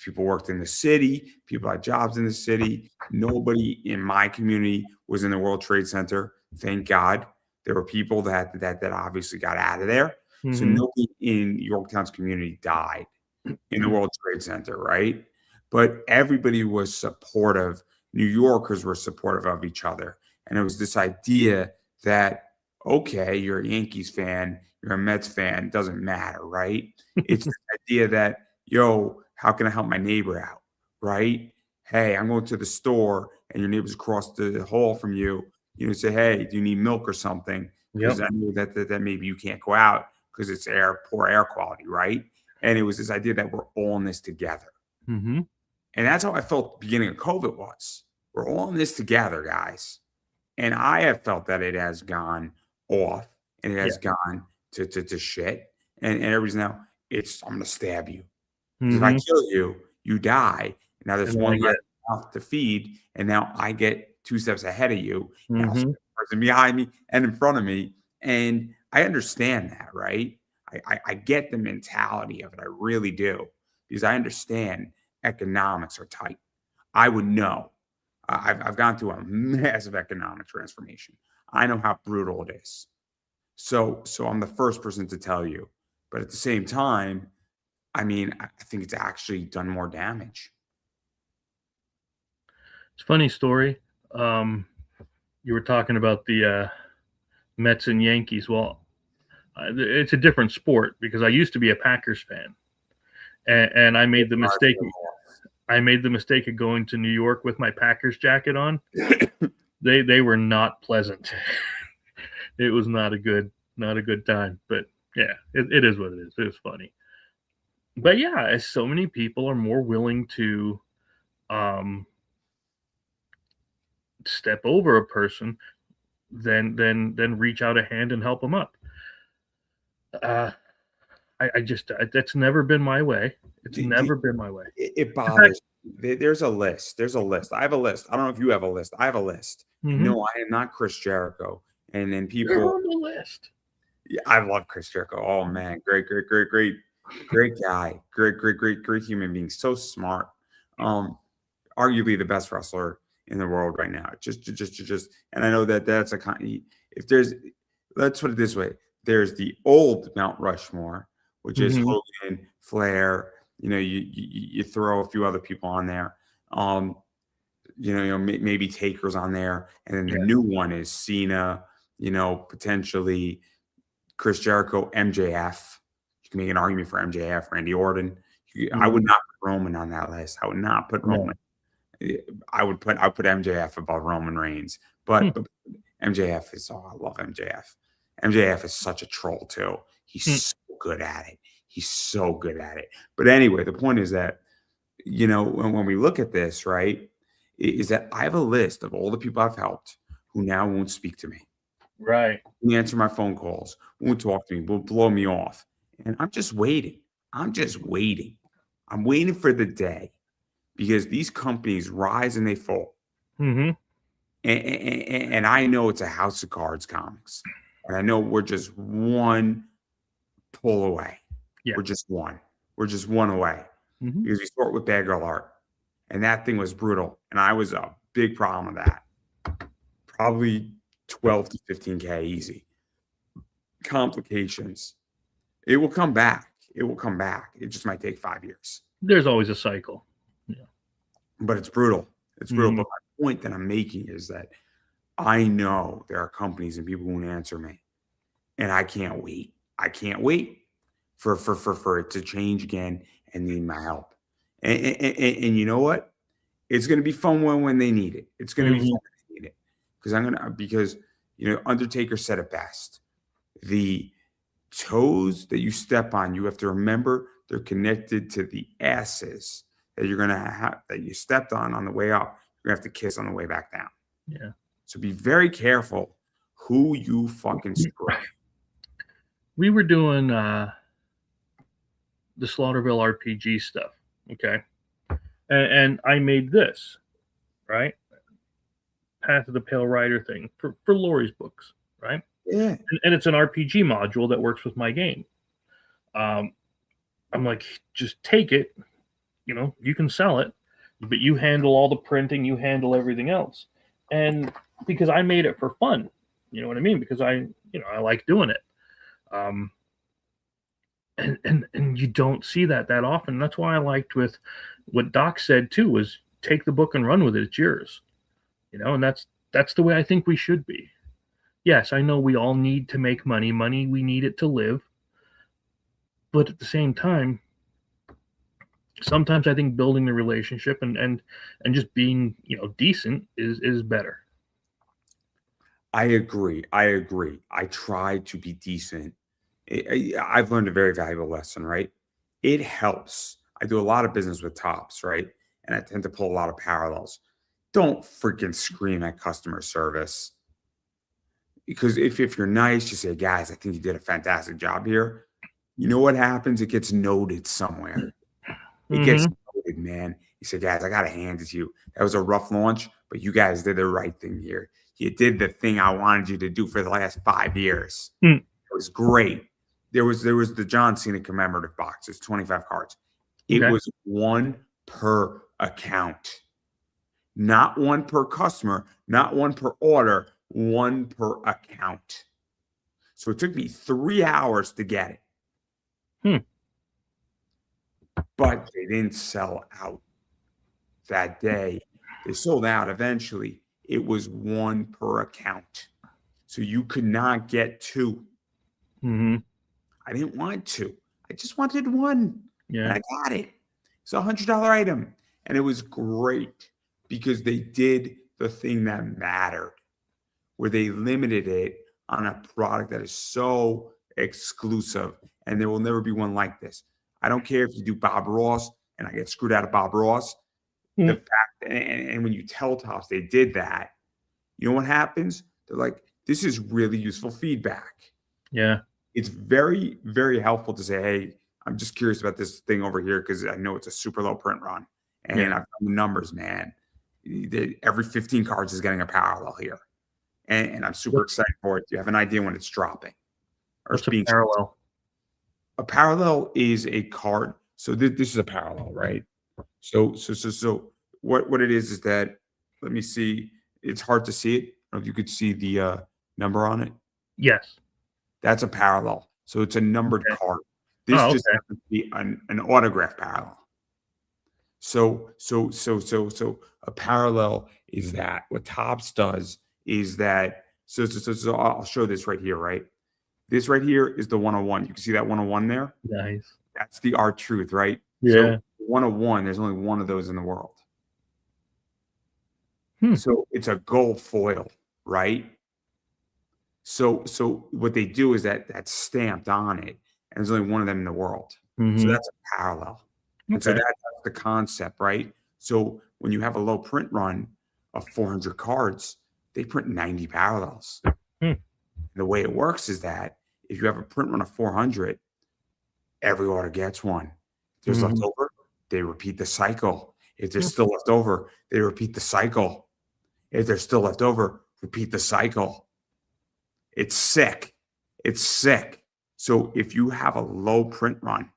People worked in the city, people had jobs in the city. Nobody in my community was in the World Trade Center. Thank God. There were people that obviously got out of there. So Mm-hmm. nobody in Yorktown's community died in the World Trade Center, right? But everybody was supportive. New Yorkers were supportive of each other. And it was this idea that, okay, you're a Yankees fan, you're a Mets fan, doesn't matter, right? It's the idea that, yo, how can I help my neighbor out, right? Hey, I'm going to the store and your neighbor's across the hall from you. You know, say, hey, do you need milk or something? Because Yep. I know that maybe you can't go out because it's poor air quality, right? And it was this idea that we're all in this together. Mm-hmm. And that's how I felt the beginning of COVID was. We're all in this together, guys. And I have felt that it has gone off and it has gone to shit. And everybody's now, I'm going to stab you. Because if I kill you, you die. Now there's one less mouth to feed. And now I get 2 steps ahead of you. Now there's a person behind me and in front of me. And I understand that, right? I get the mentality of it. I really do. Because I understand economics are tight. I would know. I've gone through a massive economic transformation. I know how brutal it is. So I'm the first person to tell you. But at the same time, I mean, I think it's actually done more damage. It's a funny story. You were talking about the Mets and Yankees. Well, it's a different sport because I used to be a Packers fan, and I made the mistake. I made the mistake of going to New York with my Packers jacket on. They were not pleasant. It was not a good time. But yeah, it is what it is. It was funny. But yeah, so many people are more willing to step over a person than reach out a hand and help them up. That's never been my way. It's never been my way. It bothers me. There's a list. I have a list. I don't know if you have a list. I have a list. Mm-hmm. No, I am not Chris Jericho. And then people You're on the list. Yeah, I love Chris Jericho. Oh man, great guy. Great human being. So smart. Arguably the best wrestler in the world right now. Just and I know that's if there's, let's put it this way. There's the old Mount Rushmore, which is Hogan, Flair. You know, you throw a few other people on there. Maybe Taker's on there, and then the new one is Cena. Potentially Chris Jericho, MJF. You can make an argument for MJF, Randy Orton. I would not put Roman on that list. I would not put Roman. I would put MJF above Roman Reigns. But MJF is, I love MJF. MJF is such a troll too. He's so good at it. He's so good at it. But anyway, the point is that, when we look at this, right, is that I have a list of all the people I've helped who now won't speak to me. Right. Won't answer my phone calls, won't talk to me, will blow me off. And I'm just waiting. I'm waiting for the day, because these companies rise and they fall. Mm-hmm. And I know it's a house of cards comics. And I know we're just one pull away. Yeah. We're just one away. Mm-hmm. Because we start with Bad Girl Art. And that thing was brutal. And I was a big problem with that. Probably 12 to 15K easy. Complications. It will come back. It just might take 5 years. There's always a cycle. Yeah. But it's brutal. But my point that I'm making is that I know there are companies and people who won't answer me. And I can't wait. I can't wait for it to change again and need my help. And you know what? It's going to be fun when they need it. It's going to be fun when they need it. Because Undertaker said it best. The toes that you step on, you have to remember they're connected to the asses that you're going to have, that you stepped on the way up. You're going to have to kiss on the way back down. Yeah. So be very careful who you fucking screw. We were doing the Slaughterville RPG stuff. Okay. And I made this, right? Path of the Pale Rider thing for Lori's books, right? Yeah. And it's an RPG module that works with my game. I'm like, just take it you can sell it, but you handle all the printing, you handle everything else. And because I made it for fun, you know what I mean? Because I like doing it. And you don't see that often. That's why I liked with what Doc said too, was take the book and run with it. It's yours, and that's the way I think we should be. Yes, I know we all need to make money. We need it to live. But at the same time, sometimes I think building the relationship and just being, decent is better. I agree. I try to be decent. I've learned a very valuable lesson, right? It helps. I do a lot of business with tops, right? And I tend to pull a lot of parallels. Don't freaking scream at customer service. Because if you're nice, you say, guys, I think you did a fantastic job here. You know what happens? It gets noted somewhere. It gets noted, man. You say, guys, I got to hand it to you. That was a rough launch, but you guys did the right thing here. You did the thing I wanted you to do for the last 5 years. It was great. There was the John Cena commemorative box. It's 25 cards. It was one per account. Not one per customer, not one per order, one per account. So it took me 3 hours to get it. But they didn't sell out that day. They sold out eventually. It was one per account. So you could not get two. I didn't want two. I just wanted one. Yeah. And I got it. It's $100 item. And it was great because they did the thing that mattered, where they limited it on a product that is so exclusive. And there will never be one like this. I don't care if you do Bob Ross and I get screwed out of Bob Ross. The fact, and when you tell Topps they did that, you know what happens? They're like, this is really useful feedback. Yeah. It's very, very helpful to say, hey, I'm just curious about this thing over here because I know it's a super low print run. And I've done the numbers, man. Every 15 cards is getting a parallel here. And I'm super excited for it. Do you have an idea when it's dropping? Or what's a parallel? A parallel is a card. So this is a parallel, right? So what it is that, let me see. It's hard to see it. I don't know if you could see the number on it. Yes. That's a parallel. So it's a numbered card. This just happens to be an autograph parallel. So a parallel is that what Topps does is that, so I'll show this right here, right? This right here is the 101. You can see that 101 there? Nice. That's the R-Truth, right? Yeah. So 101, there's only one of those in the world. So it's a gold foil, right? So what they do is that's stamped on it, and there's only one of them in the world. So that's a parallel. And so that's the concept, right? So when you have a low print run of 400 cards, they print 90 parallels. The way it works is that if you have a print run of 400, every order gets one. If there's left over, they repeat the cycle. If there's still left over, they repeat the cycle. If there's still left over, repeat the cycle. It's sick. It's sick. So if you have a low print run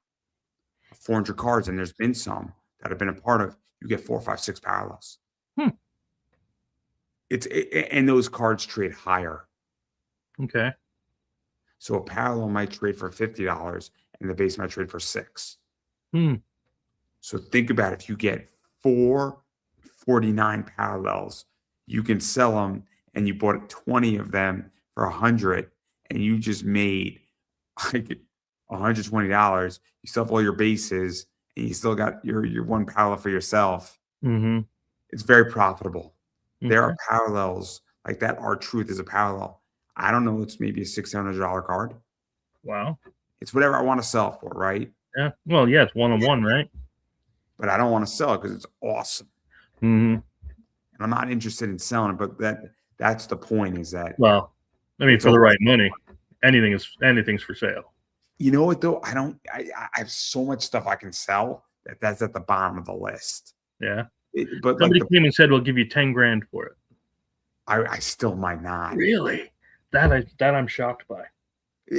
of 400 cards, and there's been some that have been a part of, you get 4, 5, 6 parallels. And those cards trade higher. Okay. So a parallel might trade for $50 and the base might trade for $6. So think about if you get 449 parallels, you can sell them, and you bought 20 of them for $100, and you just made like $120. You still have all your bases, and you still got your one parallel for yourself. It's very profitable. There are parallels like that. R-Truth is a parallel. I don't know. It's maybe a $600-$700 card. Wow. It's whatever I want to sell for, right? Yeah. Well, yeah, it's one-on-one, right? But I don't want to sell it because it's awesome. And I'm not interested in selling it, but that's the point, is that, well, I mean, for the right money, anything's for sale. You know what though? I have so much stuff I can sell that's at the bottom of the list. Yeah. But somebody came and said we'll give you 10 grand for it. I still might not. Really? That I'm shocked by.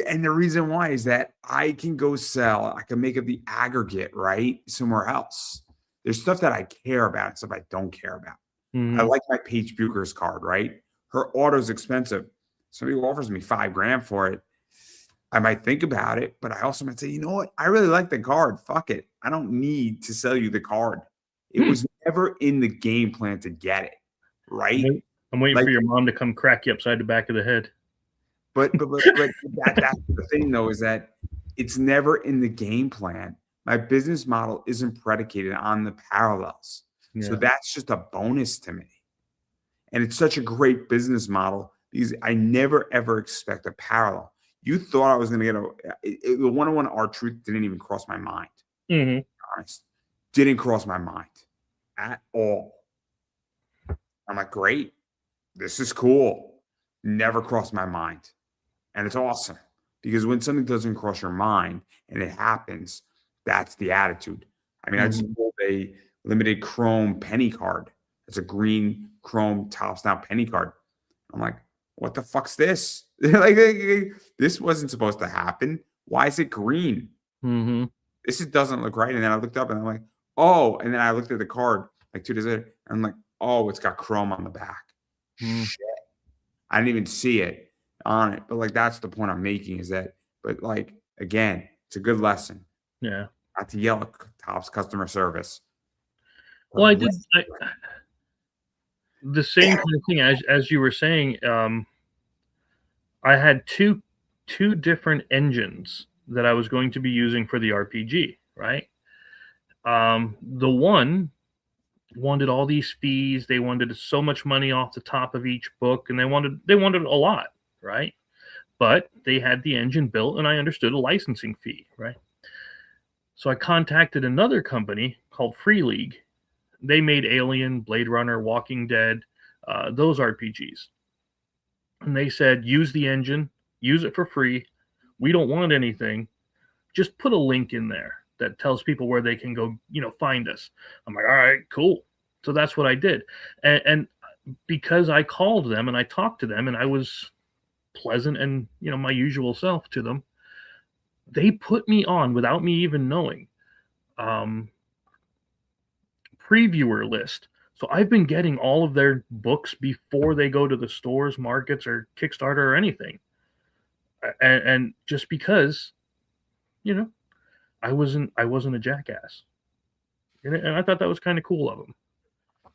And the reason why is that I can go sell, I can make up the aggregate, right, somewhere else. there's stuff that I care about and stuff I don't care about. I Mhm. like my Paige Bucher's card, right? Her auto's expensive. Somebody offers me $5,000 for it. I might think about it, but I also might say, you know what? I really like the card. Fuck it. I don't need to sell you the card. It Hmm. was never in the game plan to get it, I'm, right? wait- I'm waiting Like, for your mom to come crack you upside the back of the head. but that's the thing though, is that it's never in the game plan. My business model isn't predicated on the parallels. So Yeah. that's just a bonus to me. And it's such a great business model because I never ever expect a parallel. You thought I was going to get the one-on-one art truth didn't even cross my mind. Hmm. Honest, didn't cross my mind at all. I'm like, great, this is cool. Never crossed my mind, and it's awesome because when something doesn't cross your mind and it happens, that's the attitude. I mean, I just Hmm. pulled a limited chrome penny card. It's a green chrome Topps Now penny card. I'm like, what the fuck's this? This wasn't supposed to happen. Why is it green? Hmm. Doesn't look right. And then I looked up and I'm like, oh, and then I looked at the card like 2 days later. And I'm like, oh, it's got chrome on the back. Mm. Shit. I didn't even see it on it. But like, that's the point I'm making is that, but like, again, it's a good lesson. Yeah. Not to yell at Topps customer service. Well, the same kind of thing as you were saying. I had two different engines that I was going to be using for the RPG, right? The one wanted all these fees. They wanted so much money off the top of each book, and they wanted a lot, right? But they had the engine built, and I understood a licensing fee, right? So I contacted another company called Free League. They made Alien, Blade Runner, Walking Dead, those RPGs. And they said, use the engine, use it for free. We don't want anything. Just put a link in there that tells people where they can go, find us. I'm like, all right, cool. So that's what I did. And because I called them and I talked to them and I was pleasant and, my usual self to them, they put me on without me even knowing. Previewer list. So I've been getting all of their books before they go to the stores, markets, or Kickstarter or anything. And just because, I wasn't a jackass. And I thought that was kind of cool of them.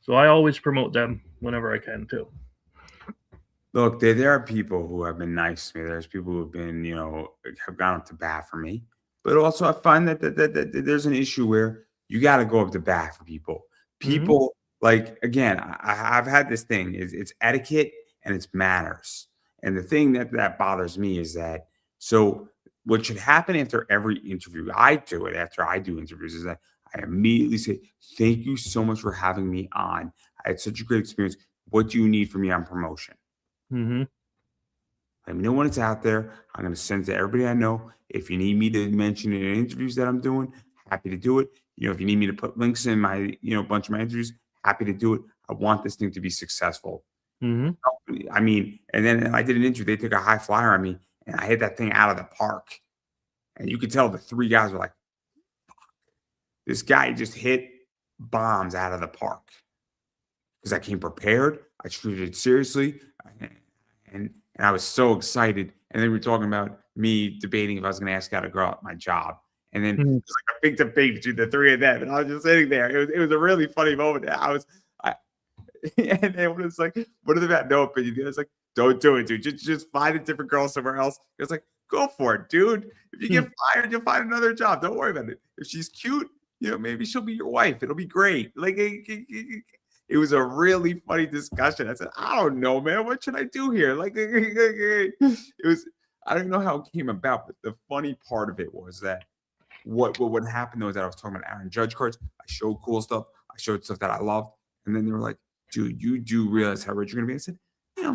So I always promote them whenever I can too. Look, there are people who have been nice to me. There's people who have been, have gone up to bat for me. But also, I find that there's an issue where you got to go up to bat for people. Mm-hmm. People, like, again, I've had this thing. It's etiquette and it's manners. And the thing that bothers me is that, so what should happen after every interview, I do it after I do interviews, is that I immediately say, thank you so much for having me on. I had such a great experience. What do you need from me on promotion? Mm-hmm. Let me know when it's out there. I'm going to send it to everybody I know. If you need me to mention it in interviews that I'm doing, happy to do it. If you need me to put links in my, bunch of my interviews, happy to do it. I want this thing to be successful. Mm-hmm. I mean, and then I did an interview. They took a high flyer on me, and I hit that thing out of the park. And you could tell the three guys were like, fuck. This guy just hit bombs out of the park. Because I came prepared. I treated it seriously. And I was so excited. And then we were talking about me debating if I was going to ask out a girl at my job. And then it was like a big debate between the three of them. And I was just sitting there. It was a really funny moment. And it was like, what are they about? No opinion. It was like, don't do it, dude. Just find a different girl somewhere else. It was like, go for it, dude. If you get fired, you'll find another job. Don't worry about it. If she's cute, maybe she'll be your wife. It'll be great. Like, it was a really funny discussion. I said, I don't know, man. What should I do here? Like, it was, I don't know how it came about, but the funny part of it was that what happened though is that I was talking about Aaron Judge cards. I showed cool stuff. I showed stuff that I loved. And then they were like, dude, you do realize how rich you're going to be? I said,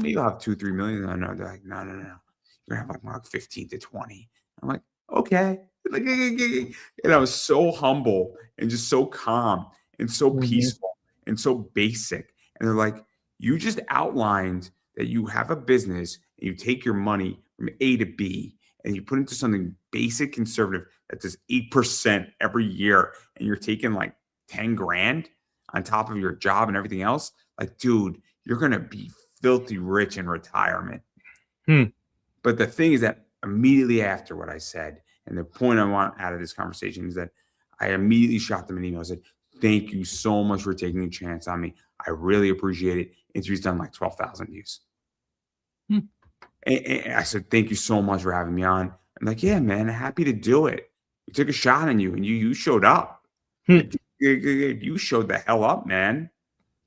maybe I'll have 2-3 million. No, they're like, no. You're going to have like 15 to 20. I'm like, okay. And I was so humble and just so calm and so peaceful and so basic. And they're like, you just outlined that you have a business and you take your money from A to B and you put into something basic conservative that does 8% every year. And you're taking like 10 grand on top of your job and everything else, like, dude, you're going to be filthy rich in retirement. But the thing is that immediately after what I said, and the point I want out of this conversation is that I immediately shot them an email. I said, thank you so much for taking a chance on me. I really appreciate it. Interview's done like 12,000 views. And I said, thank you so much for having me on. I'm like, yeah, man, happy to do it. We took a shot on you and you showed up. You showed the hell up, man.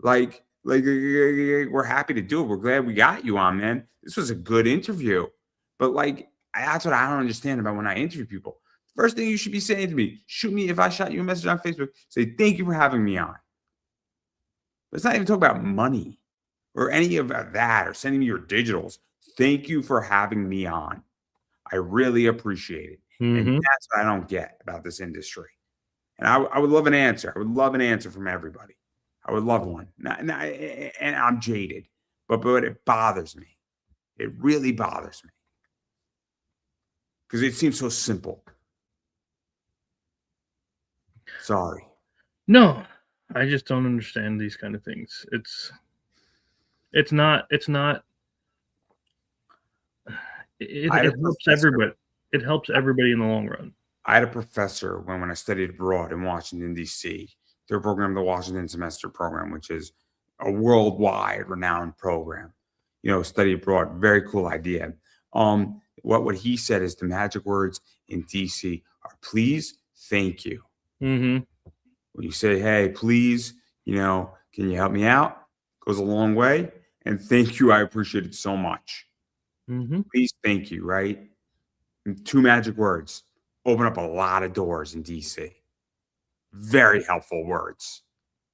Like we're happy to do it. We're glad we got you on, man. This was a good interview. But like, that's what I don't understand about when I interview people. First thing you should be saying to me, shoot me, if I shot you a message on Facebook, say, thank you for having me on. Let's not even talk about money or any of that or sending me your digitals. Thank you for having me on. I really appreciate it. And that's what I don't get about this industry. And I would love an answer. I would love an answer from everybody. I would love one. And I'm jaded, but it bothers me. It really bothers me because it seems so simple. Sorry. No, I just don't understand these kind of things. It helps everybody. It helps everybody in the long run. I had a professor when I studied abroad in Washington, D.C. Their program, the Washington Semester Program, which is a worldwide renowned program. Study abroad, very cool idea. What he said is the magic words in DC are please, thank you. When you say, hey, please, can you help me out? Goes a long way. And thank you, I appreciate it so much. Please, thank you, right? And 2 magic words open up a lot of doors in DC. Very helpful words.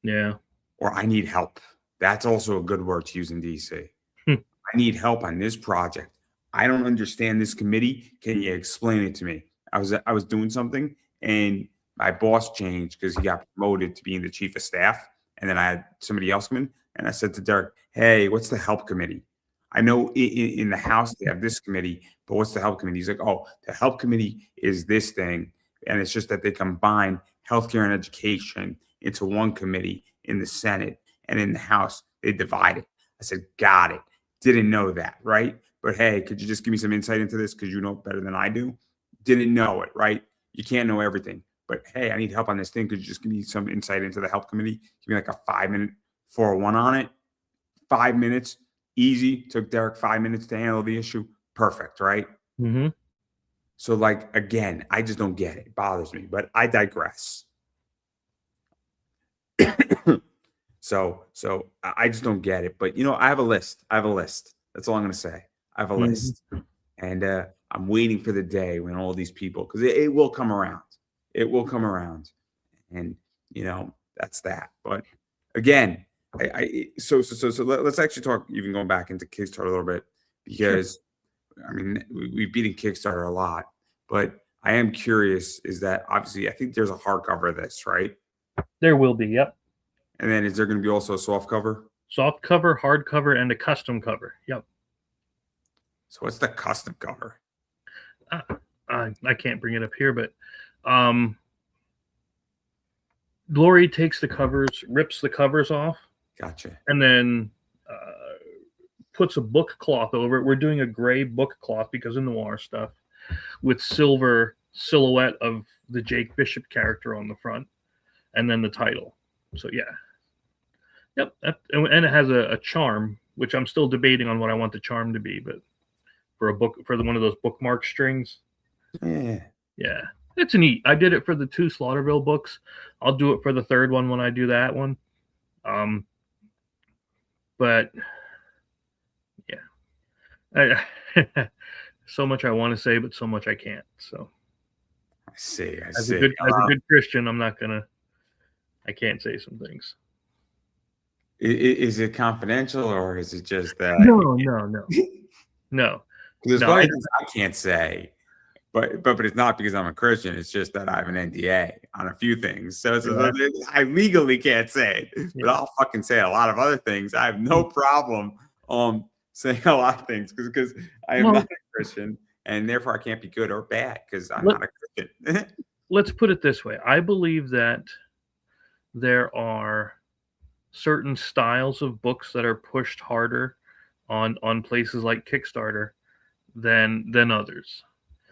Yeah. Or I need help. That's also a good word to use in DC. I need help on this project. I don't understand this committee. Can you explain it to me? I was doing something and my boss changed because he got promoted to being the chief of staff. And then I had somebody else come in and I said to Derek, hey, what's the help committee? I know in the House they have this committee, but what's the help committee? He's like, oh, the help committee is this thing. And it's just that they combine healthcare and education into one committee in the Senate, and in the House, they divide it. I said, got it. Didn't know that, right? But hey, could you just give me some insight into this? Because you know better than I do. Didn't know it, right? You can't know everything. But hey, I need help on this thing. Could you just give me some insight into the help committee? Give me like a 5-minute 401 on it. 5 minutes, easy. Took Derek 5 minutes to handle the issue. Perfect, right? So like, again, I just don't get it. It bothers me, but I digress. So I just don't get it. But, I have a list. That's all I'm going to say. I have a list. And I'm waiting for the day when all these people, because it will come around. It will come around. And, that's that. But again, so let's actually talk, even going back into Kickstarter a little bit, because I mean, we've beaten Kickstarter a lot, but I am curious, is that obviously I think there's a hardcover of this, right? There will be, yep. And then is there going to be also a soft cover? Soft cover, hard cover, and a custom cover. Yep. So what's the custom cover? I can't bring it up here, but Glory takes the covers, rips the covers off. Gotcha. And then puts a book cloth over it. We're doing a gray book cloth because of noir stuff with silver silhouette of the Jake Bishop character on the front, and then the title. So yeah. Yep. And it has a charm, which I'm still debating on what I want the charm to be, but for a book, for one of those bookmark strings. Yeah. It's neat. I did it for the 2 Slaughterville books. I'll do it for the 3rd one when I do that one. But yeah, so much I want to say, but so much I can't. So I see. As a good Christian, I can't say some things. Is it confidential, or is it just that? No. There's plenty of things I can't say, but it's not because I'm a Christian. It's just that I have an NDA on a few things, so I legally can't say it, but I'll fucking say a lot of other things. I have no problem saying a lot of things because I am not a Christian, and therefore I can't be good or bad because I'm not a Christian. Let's put it this way: I believe that there are certain styles of books that are pushed harder on places like Kickstarter than others.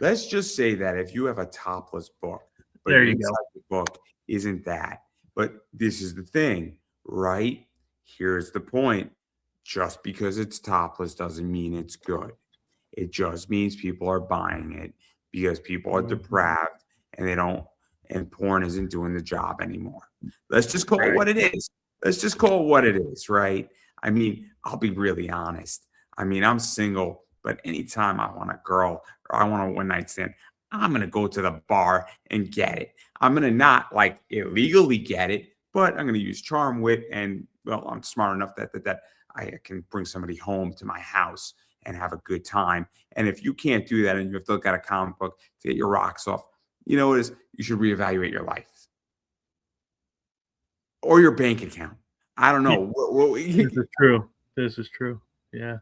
Let's just say that if you have a topless book, but There you inside go. the book isn't that. But this is the thing, right? Here's the point. Just because it's topless doesn't mean it's good. It just means people are buying it because people are Mhm. depraved and they don't, and porn isn't doing the job anymore. Let's just call it Right. what it is. Let's just call it what it is, right? I mean, I'll be really honest. I mean, I'm single, but anytime I want a girl or I want a one night stand, I'm going to go to the bar and get it. I'm going to not like illegally get it, but I'm going to use charm, wit, and well, I'm smart enough that I can bring somebody home to my house and have a good time. And if you can't do that and you have to look at a comic book to get your rocks off, you know what it is? You should reevaluate your life or your bank account. I don't know. This is true. This is true. Yeah.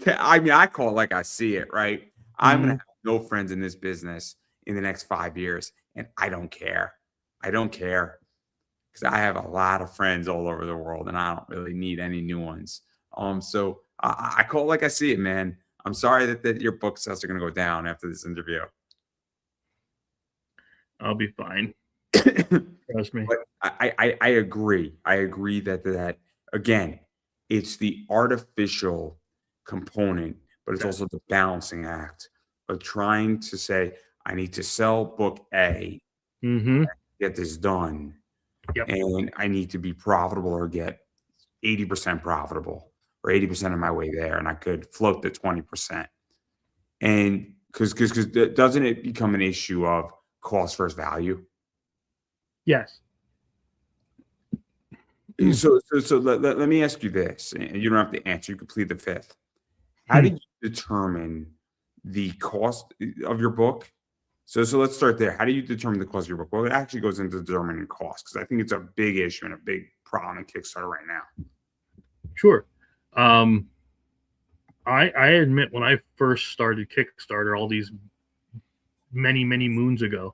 I mean, I call it like I see it, right? I'm going to Mhm. have no friends in this business in the next 5 years, and I don't care. I don't care because I have a lot of friends all over the world, and I don't really need any new ones. So I call it like I see it, man. I'm sorry that your book sales are going to go down after this interview. I'll be fine. But Trust me. I agree. I agree that again, it's the artificial component, but it's also the balancing act of trying to say, I need to sell book A, Mm-hmm. get this done, Yep. and I need to be profitable or get 80% profitable or 80% of my way there, and I could float the 20%. And because doesn't it become an issue of cost versus value? Yes. So let me ask you this, and you don't have to answer. You can plead the fifth. How did you determine the cost of your book? So let's start there. How do you determine the cost of your book? Well, it actually goes into determining cost because I think it's a big issue and a big problem in Kickstarter right now. Sure. I admit when I first started Kickstarter all these many moons ago,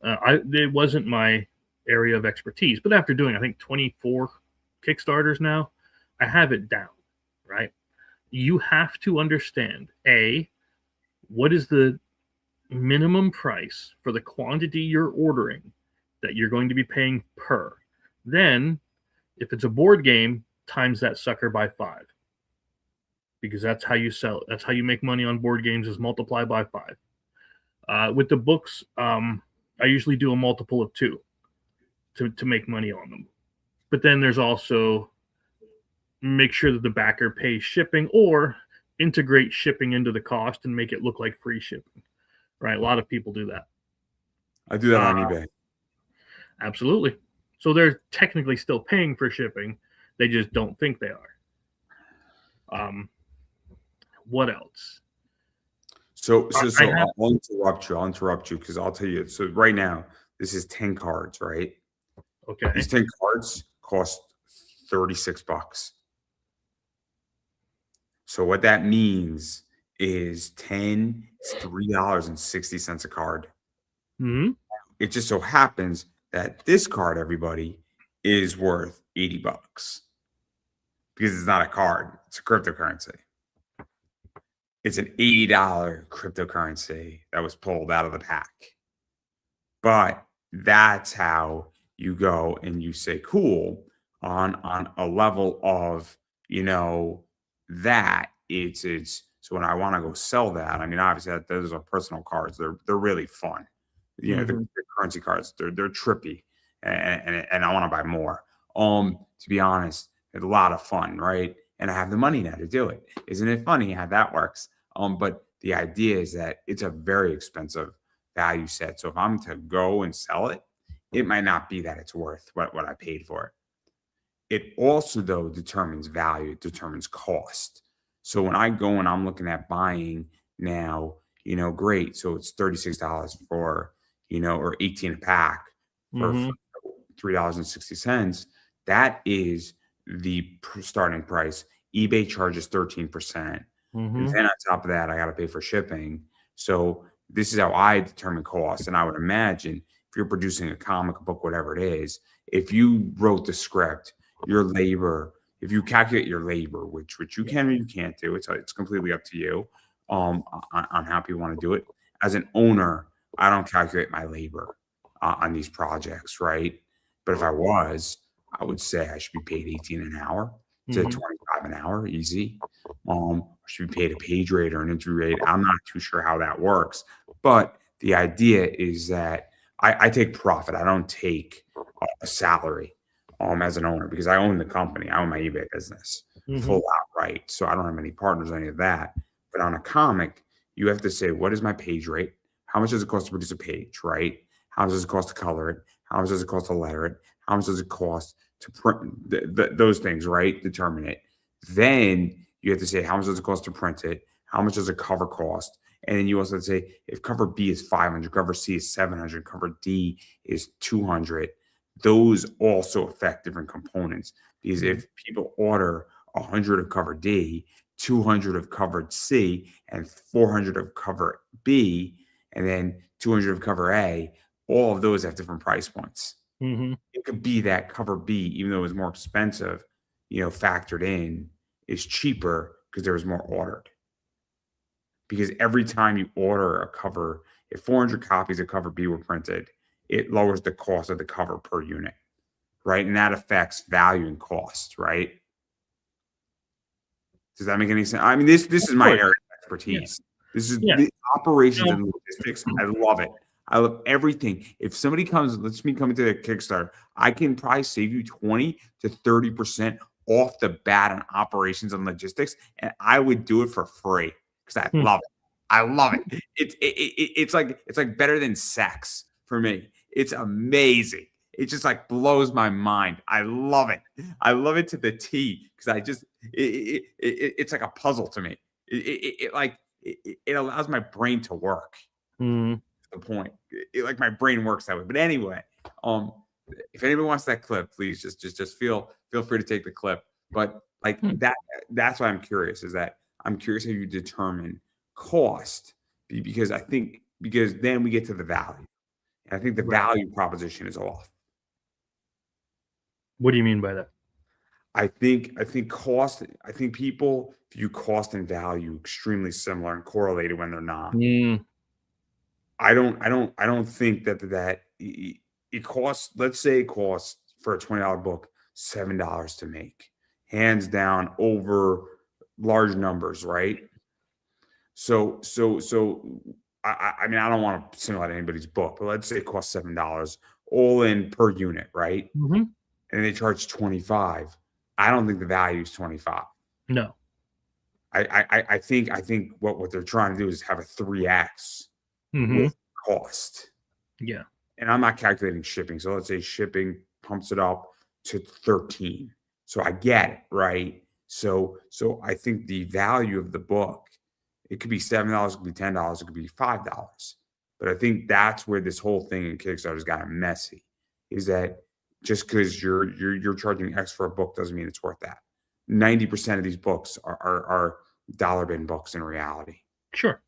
it wasn't my area of expertise. But after doing I think 24 Kickstarters now, I have it down. Right. You have to understand what is the minimum price for the quantity you're ordering that you're going to be paying per. Then, if it's a board game, times that sucker by 5. Because that's how you sell it. That's how you make money on board games is multiply by 5. With the books, I usually do a multiple of 2 to make money on them. But then there's also make sure that the backer pays shipping or integrate shipping into the cost and make it look like free shipping. Right? A lot of people do that. I do that on eBay. Absolutely. So they're technically still paying for shipping. They just don't think they are. What else? So I'll interrupt you because I'll tell you. So right now, this is 10 cards, right? Okay. These 10 cards cost $36. So what that means is 10 is $3.60 a card. Mm-hmm. It just so happens that this card, everybody, is worth $80 because it's not a card, it's a cryptocurrency. It's an $80 cryptocurrency that was pulled out of the pack. But that's how you go and you say cool on a level of, that it's so when I want to go sell that, I mean, obviously those are personal cards. They're really fun. The currency cards, they're trippy and I want to buy more. To be honest, it's a lot of fun, right? And I have the money now to do it. Isn't it funny how that works? But the idea is that it's a very expensive value set. So if I'm to go and sell it, it might not be that it's worth what I paid for it. It also, though, determines value. It determines cost. So when I go and I'm looking at buying now, great. So it's $36 for, or 18 a pack for $3.60. That is the starting price. eBay charges 13%. And then on top of that, I got to pay for shipping. So this is how I determine cost. And I would imagine if you're producing a comic book, whatever it is, if you wrote the script, your labor, if you calculate your labor, which you can or you can't do, it's completely up to you on how you want to do it. As an owner, I don't calculate my labor on these projects, right? But if I was, I would say I should be paid 18 an hour to 25 an hour, easy. I should be paid a page rate or an entry rate. I'm not too sure how that works, but the idea is that I take profit. I don't take a salary as an owner, because I own the company. I own my eBay business full outright. So I don't have any partners, any of that. But on a comic, you have to say, what is my page rate? How much does it cost to produce a page, right? How much does it cost to color it? How much does it cost to letter it? How much does it cost to print those things, right? Determine it. Then you have to say, how much does it cost to print it? How much does a cover cost? And then you also have to say, if cover B is 500, cover C is 700, cover D is 200. Those also affect different components, because if people order 100 of cover D, 200 of cover C, and 400 of cover B, and then 200 of cover A, all of those have different price points. It could be that cover B, even though it was more expensive, factored in, is cheaper because there was more ordered. Because every time you order a cover, if 400 copies of cover B were printed, it lowers the cost of the cover per unit, right? And that affects value and cost, right? Does that make any sense? I mean, this is my area of expertise. This is the operations and logistics. I love it. I love everything. If somebody lets me come into the Kickstarter, I can probably save you 20 to 30% off the bat on operations and logistics, and I would do it for free because I love it. I love it. It's like better than sex for me. It's amazing. It just like blows my mind. I love it. I love it to the T, because it's like a puzzle to me. It allows my brain to work. That's the point. Like my brain works that way. But anyway, if anybody wants that clip, please just feel free to take the clip. But like that's why I'm curious. Is that I'm curious how you determine cost, because then we get to the value. And I think the value proposition is off. What do you mean by that? I think cost. I think people view cost and value extremely similar and correlated when they're not. I don't think that it costs. Let's say it costs for a $20 book $7 to make, hands down, over large numbers, right? So I mean, I don't want to single out anybody's book, but let's say it costs $7 all in per unit, right? And they charge 25. I don't think the value is 25. No. I think what they're trying to do is have a 3x with cost. Yeah. And I'm not calculating shipping. So let's say shipping pumps it up to 13. So I get it, right? So I think the value of the book, it could be $7, it could be $10, it could be $5. But I think that's where this whole thing in Kickstarter's gotten messy, is that just because you're charging X for a book doesn't mean it's worth that. 90% of these books are dollar bin books in reality. Sure.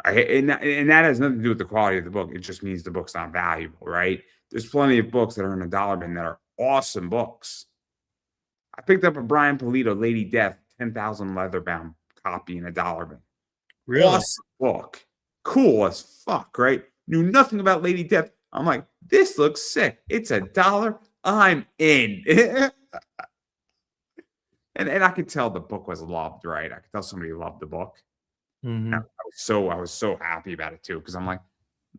And that has nothing to do with the quality of the book. It just means the book's not valuable, right? There's plenty of books that are in a dollar bin that are awesome books. I picked up a Brian Pulido Lady Death 10,000 leather-bound copy in a dollar bin. Really? Awesome book. Cool as fuck, right? Knew nothing about Lady Death. I'm like, this looks sick. It's $1. I'm in. and I could tell the book was loved, right? I could tell somebody loved the book. I was so happy about it too, because I'm like,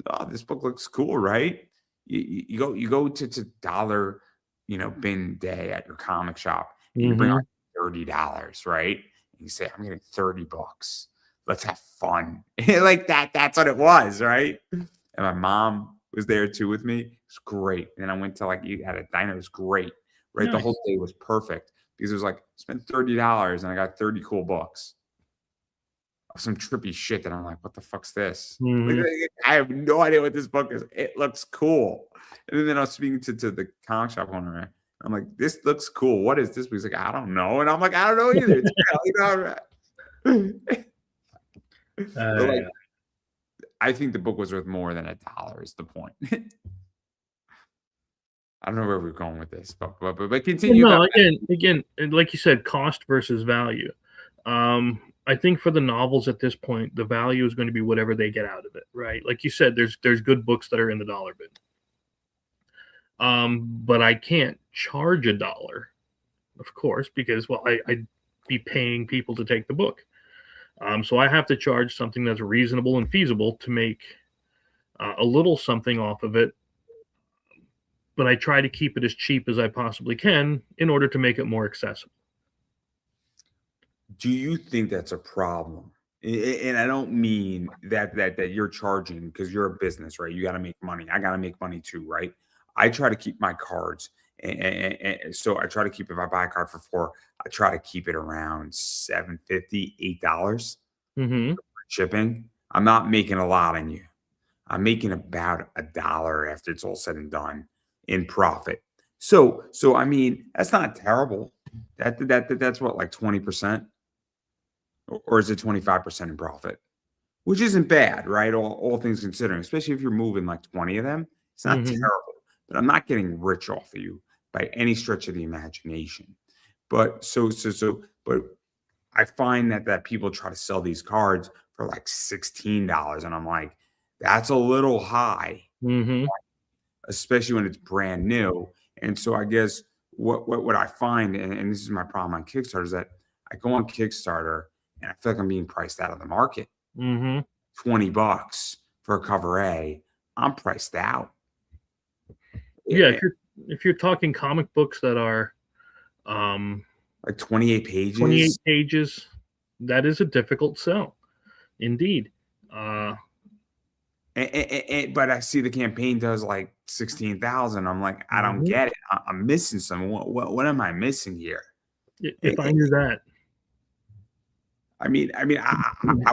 oh, this book looks cool, right? You go to dollar, bin day at your comic shop, and you bring out $30, right? And you say, I'm getting 30 bucks. Let's have fun. Like that's what it was, right? And my mom was there too with me. It was great. And then I went to eat at a diner. It was great, right? Nice. The whole day was perfect, because it was like, spent $30 and I got 30 cool books. Some trippy shit that I'm like, what the fuck's this? I have no idea what this book is. It looks cool. And then I was speaking to the comic shop owner. I'm like, this looks cool. What is this? He's like, I don't know. And I'm like, I don't know either. I think the book was worth more than $1 is the point. I don't know where we're going with this, but continue. No, again, like you said, cost versus value. I think for the novels at this point, the value is going to be whatever they get out of it, right? Like you said, there's good books that are in the dollar bin. But I can't charge $1, of course, because I'd be paying people to take the book. So I have to charge something that's reasonable and feasible to make a little something off of it. But I try to keep it as cheap as I possibly can in order to make it more accessible. Do you think that's a problem? And I don't mean that you're charging because you're a business, right? You got to make money. I got to make money too, right? I try to keep my cards, and so I try to keep, if I buy a card for $4, I try to keep it around $7.50, $8 Mm-hmm. for shipping. I'm not making a lot on you. I'm making about $1 after it's all said and done in profit. So I mean, that's not terrible. That's what, like 20%, or is it 25% in profit? Which isn't bad, right? All things considering, especially if you're moving like 20 of them, it's not Mhm. terrible. But I'm not getting rich off of you by any stretch of the imagination. But but I find that people try to sell these cards for like $16, and I'm like, that's a little high, Mhm. especially when it's brand new. And so I guess what I find, and this is my problem on Kickstarter, is that I go on Kickstarter and I feel like I'm being priced out of the market. Mhm. $20 for a cover A, I'm priced out. Yeah, Eh, if you're talking comic books that are like 28 28 pages. pages, that is a difficult sell, indeed. Uh, But I see the campaign does like 16,000. I'm like, I don't mhm. get it. I'm missing some. What am I missing here? If I knew that, I mean, I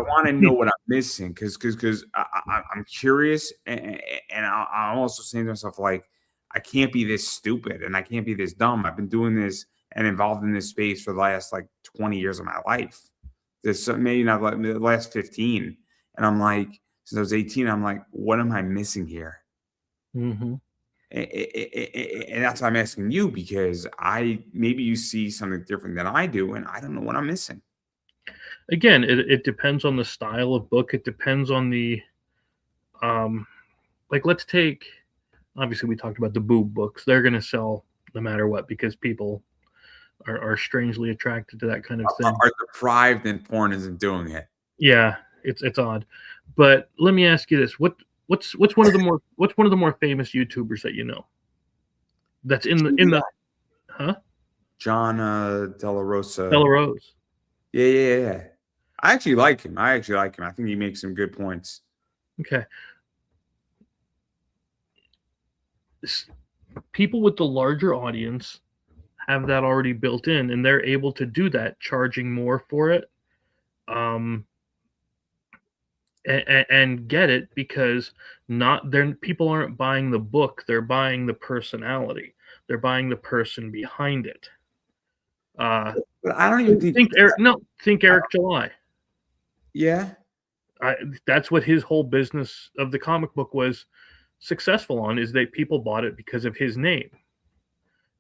want to know what I'm missing because I'm curious, and I'm also saying to myself, like, I can't be this stupid and I can't be this dumb. I've been doing this and involved in this space for the last like 20 years of my life. There's maybe not like the last 15, and I'm like, since I was 18, I'm like, what am I missing here? Mhm. And that's why I'm asking you, because maybe you see something different than I do, and I don't know what I'm missing. Again, it depends on the style of book. It depends on the um, like let's take, obviously we talked about the boob books. They're going to sell no matter what because people are strangely attracted to that kind of thing. Are deprived and porn isn't doing it. Yeah, it's odd. But let me ask you this: what's one of the more famous YouTubers that you know? That's in the huh? John Della Rosa. Bella Rose. Yeah. I actually like him. I think he makes some good points. Okay. People with the larger audience have that already built in, and they're able to do that, charging more for it, and get it because people aren't buying the book; they're buying the personality. They're buying the person behind it. But I don't even think Eric July. Yeah. That's what his whole business of the comic book was successful on, is that people bought it because of his name.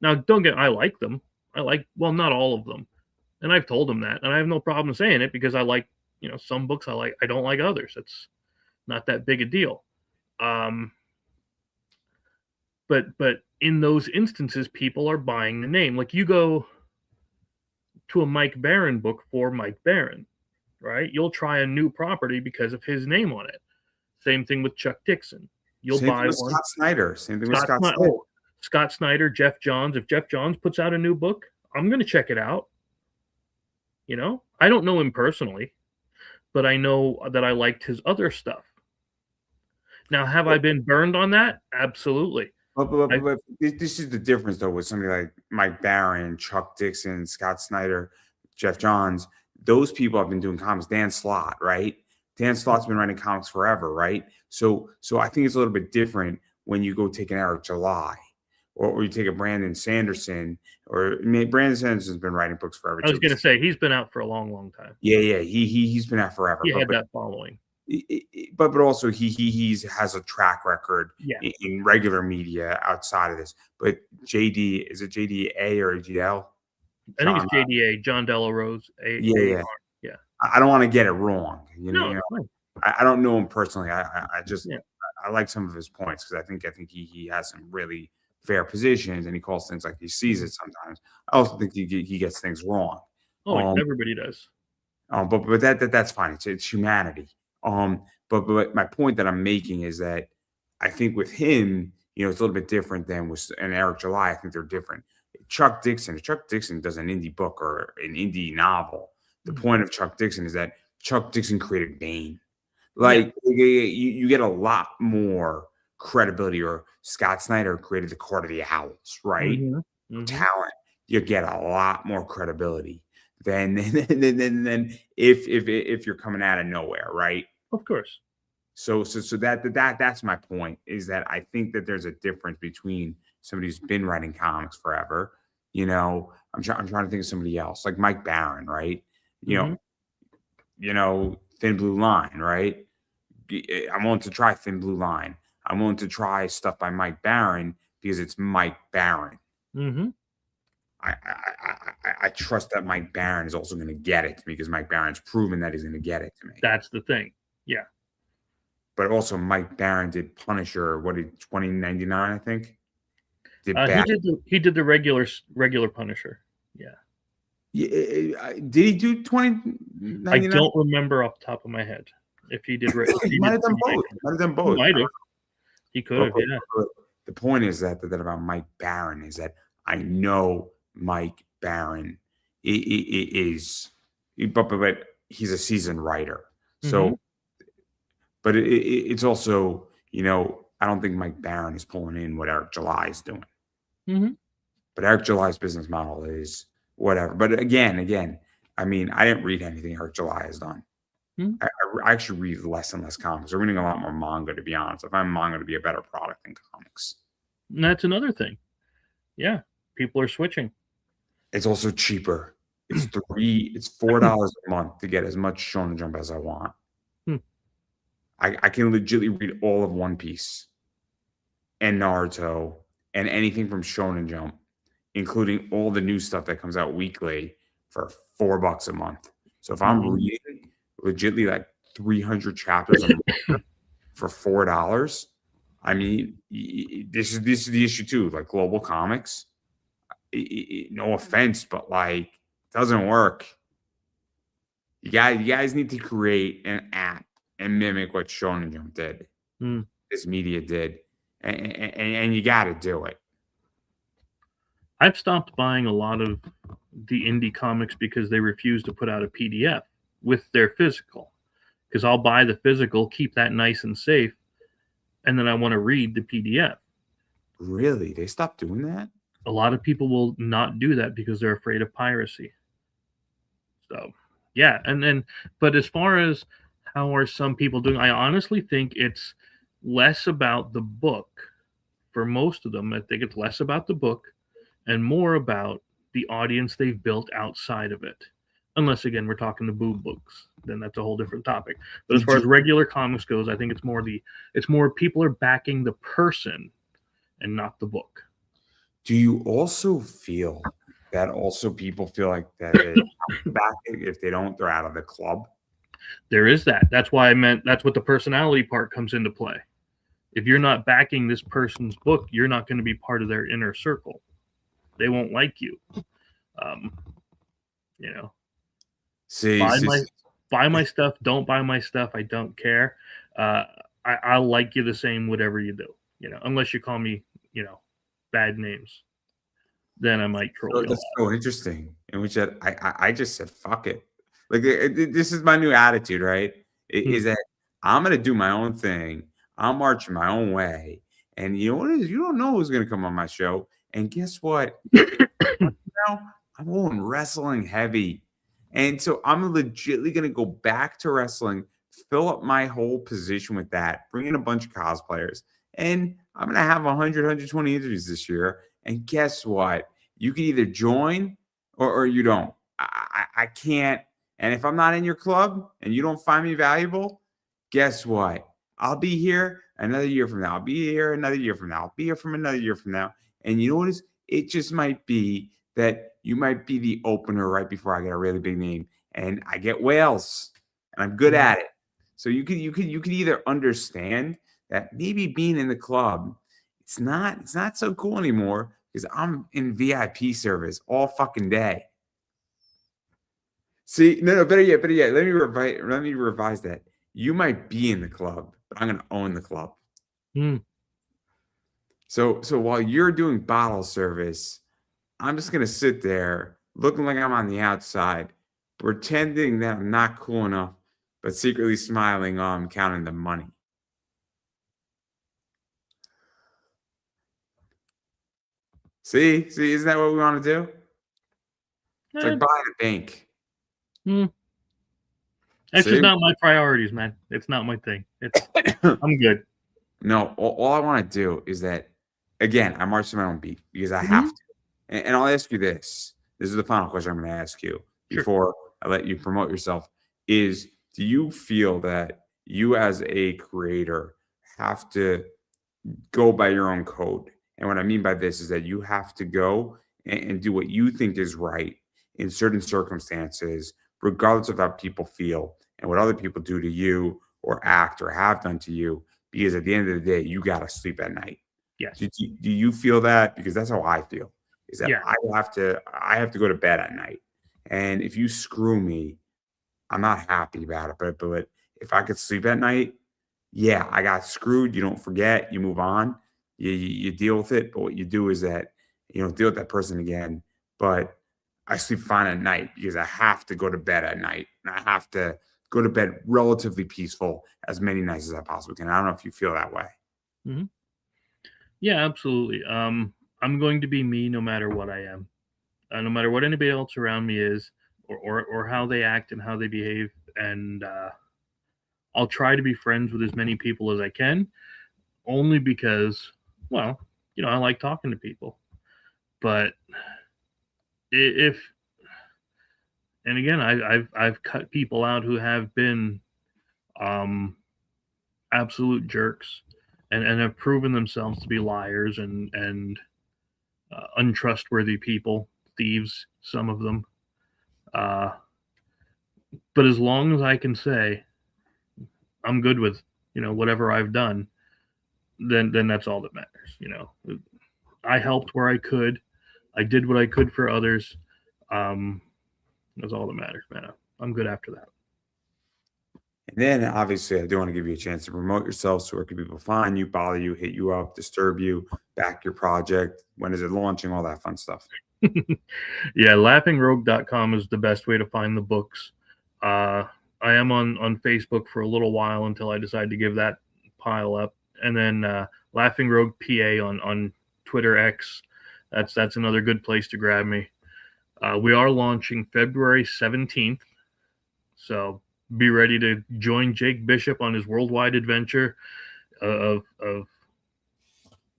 Now, I like them. Not all of them. And I've told him that. And I have no problem saying it because I like, some books I like. I don't like others. It's not that big a deal. But in those instances, people are buying the name. Like you go to a Mike Baron book for Mike Baron, right? You'll try a new property because of his name on it. Same thing with Chuck Dixon. You'll buy one. Scott Snyder. Same thing with Scott Snyder. Oh, Scott Snyder, Jeff Johns. If Jeff Johns puts out a new book, I'm going to check it out. I don't know him personally, but I know that I liked his other stuff. Now, have I been burned on that? Absolutely. But this is the difference, though, with somebody like Mike Baron, Chuck Dixon, Scott Snyder, Jeff Johns. Those people have been doing comics. Dan Slott, right? Dan Slott's been writing comics forever, right? So I think it's a little bit different when you go take an Eric July, or you take a Brandon Sanderson, or Brandon Sanderson's been writing books forever. I was going to say he's been out for a long, long time. Yeah, he's been out forever. He had that following. But also he has a track record Yeah. in regular media outside of this. But JD, is it JDA or GL? I think it's JDA, John Della Rose. Yeah. Yeah. I don't want to get it wrong. No, it's fine. I don't know him personally. I just Yeah. I like some of his points because I think he has some really fair positions and he calls things like he sees it sometimes. I also think he gets things wrong. Oh, everybody does. But that's fine. It's humanity. But my point that I'm making is that I think with him, it's a little bit different than with and Eric July. I think they're different. Chuck Dixon does an indie book or an indie novel. The point of Chuck Dixon is that Chuck Dixon created Bane. Like you get a lot more credibility, or Scott Snyder created the Court of the Owls, right? Talent, you get a lot more credibility than if you're coming out of nowhere, right? Of course. So that's my point, is that I think that there's a difference between somebody who's been writing comics forever. I'm trying to think of somebody else, like Mike Baron, right? Thin Blue Line, right? I'm willing to try Thin Blue Line. I'm willing to try stuff by Mike Baron because it's Mike Baron. I trust that Mike Baron is also going to get it to me because Mike Baron's proven that he's going to get it to me. That's the thing. Yeah. But also Mike Baron did Punisher, 2099, I think. He did the regular Punisher. Yeah. Did he do 2099? I don't remember off the top of my head if he did. He might have done both. He might have. He could have. Yeah. The point is that about Mike Baron is that I know Mike Baron is, but he's a seasoned writer. So, but it's also, I don't think Mike Baron is pulling in what Eric July is doing. But Eric July's business model is whatever. But again, I mean, I didn't read anything Eric July has done. I actually read less and less comics. I'm reading a lot more manga, to be honest. I find manga to be a better product than comics. And that's another thing. Yeah, people are switching. It's also cheaper. It's $4 a month to get as much Shonen Jump as I want. I can legitimately read all of One Piece and Naruto and anything from Shonen Jump, including all the new stuff that comes out weekly, for $4 a month. So if I'm reading legitimately like 300 chapters a month for $4, I mean, this is the issue too. Like Global Comics, no offense, but like it doesn't work. You guys need to create an app and mimic what Shonen Jump did, this media did, and you got to do it. I've stopped buying a lot of the indie comics because they refuse to put out a PDF with their physical. Because I'll buy the physical, keep that nice and safe, and then I want to read the PDF. Really? They stopped doing that? A lot of people will not do that because they're afraid of piracy. So, yeah. But as far as how are some people doing, I honestly think it's less about the book. For most of them, I think it's less about the book and more about the audience they've built outside of it. Unless, again, we're talking the boob books, then that's a whole different topic. But as far as regular comics goes, I think it's more people are backing the person and not the book. Do you also feel that people feel like that backing, if they don't, they're out of the club? There is that. That's why I meant that's what the personality part comes into play. If you're not backing this person's book, you're not going to be part of their inner circle. They won't like you. Buy my stuff. Don't buy my stuff. I don't care. I'll like you the same, whatever you do. Unless you call me, bad names, then I might troll you. That's so interesting. In which I just said, fuck it. Like this is my new attitude, right? Is that I'm gonna do my own thing. I'm marching my own way, and you know what it is? You don't know who's gonna come on my show. And guess what? I'm going wrestling heavy. And so I'm legitimately going to go back to wrestling, fill up my whole position with that, bring in a bunch of cosplayers. And I'm going to have 100, 120 interviews this year. And guess what? You can either join or you don't. I can't. And if I'm not in your club and you don't find me valuable, guess what? I'll be here another year from now. I'll be here another year from now. I'll be here from another year from now. And you know what is? It just might be that you might be the opener right before I get a really big name, and I get whales, and I'm good at it. So you could either understand that maybe being in the club, it's not so cool anymore because I'm in VIP service all fucking day. See, no, better yet. Let me revise that. You might be in the club, but I'm gonna own the club. So while you're doing bottle service, I'm just gonna sit there looking like I'm on the outside, pretending that I'm not cool enough, but secretly smiling while I'm counting the money. See, isn't that what we want to do? It's like buying a bank. It's just not my priorities, man. It's not my thing. I'm good. No, all I want to do is that, again, I march to my own beat because I have to. And I'll ask you this. This is the final question I'm going to ask you before I let you promote yourself. Is, do you feel that you as a creator have to go by your own code? And what I mean by this is that you have to go and do what you think is right in certain circumstances, regardless of how people feel and what other people do to you or act or have done to you, because at the end of the day, you got to sleep at night. Yes. Do you feel that? Because that's how I feel, is that I have to go to bed at night. And if you screw me, I'm not happy about it. But if I could sleep at night, yeah, I got screwed. You don't forget, you move on, you deal with it. But what you do is that you don't deal with that person again. But I sleep fine at night because I have to go to bed at night, and I have to go to bed relatively peaceful as many nights as I possibly can. I don't know if you feel that way. Mm-hmm. Yeah, absolutely. I'm going to be me no matter what I am, no matter what anybody else around me is, or how they act and how they behave. And I'll try to be friends with as many people as I can, only because, well, I like talking to people. But and again, I've cut people out who have been absolute jerks and have proven themselves to be liars and untrustworthy people, thieves, some of them. But as long as I can say I'm good with whatever I've done, then that's all that matters. I helped where I could. I did what I could for others. That's all that matters, man. I'm good after that. And then, obviously, I do want to give you a chance to promote yourself. So where can people find you, bother you, hit you up, disturb you, back your project? When is it launching? All that fun stuff. Yeah, laughing-rogue.com is the best way to find the books. I am on Facebook for a little while until I decide to give that pile up. And then Laughing Rogue PA on Twitter X. That's another good place to grab me. We are launching February 17th. So be ready to join Jake Bishop on his worldwide adventure of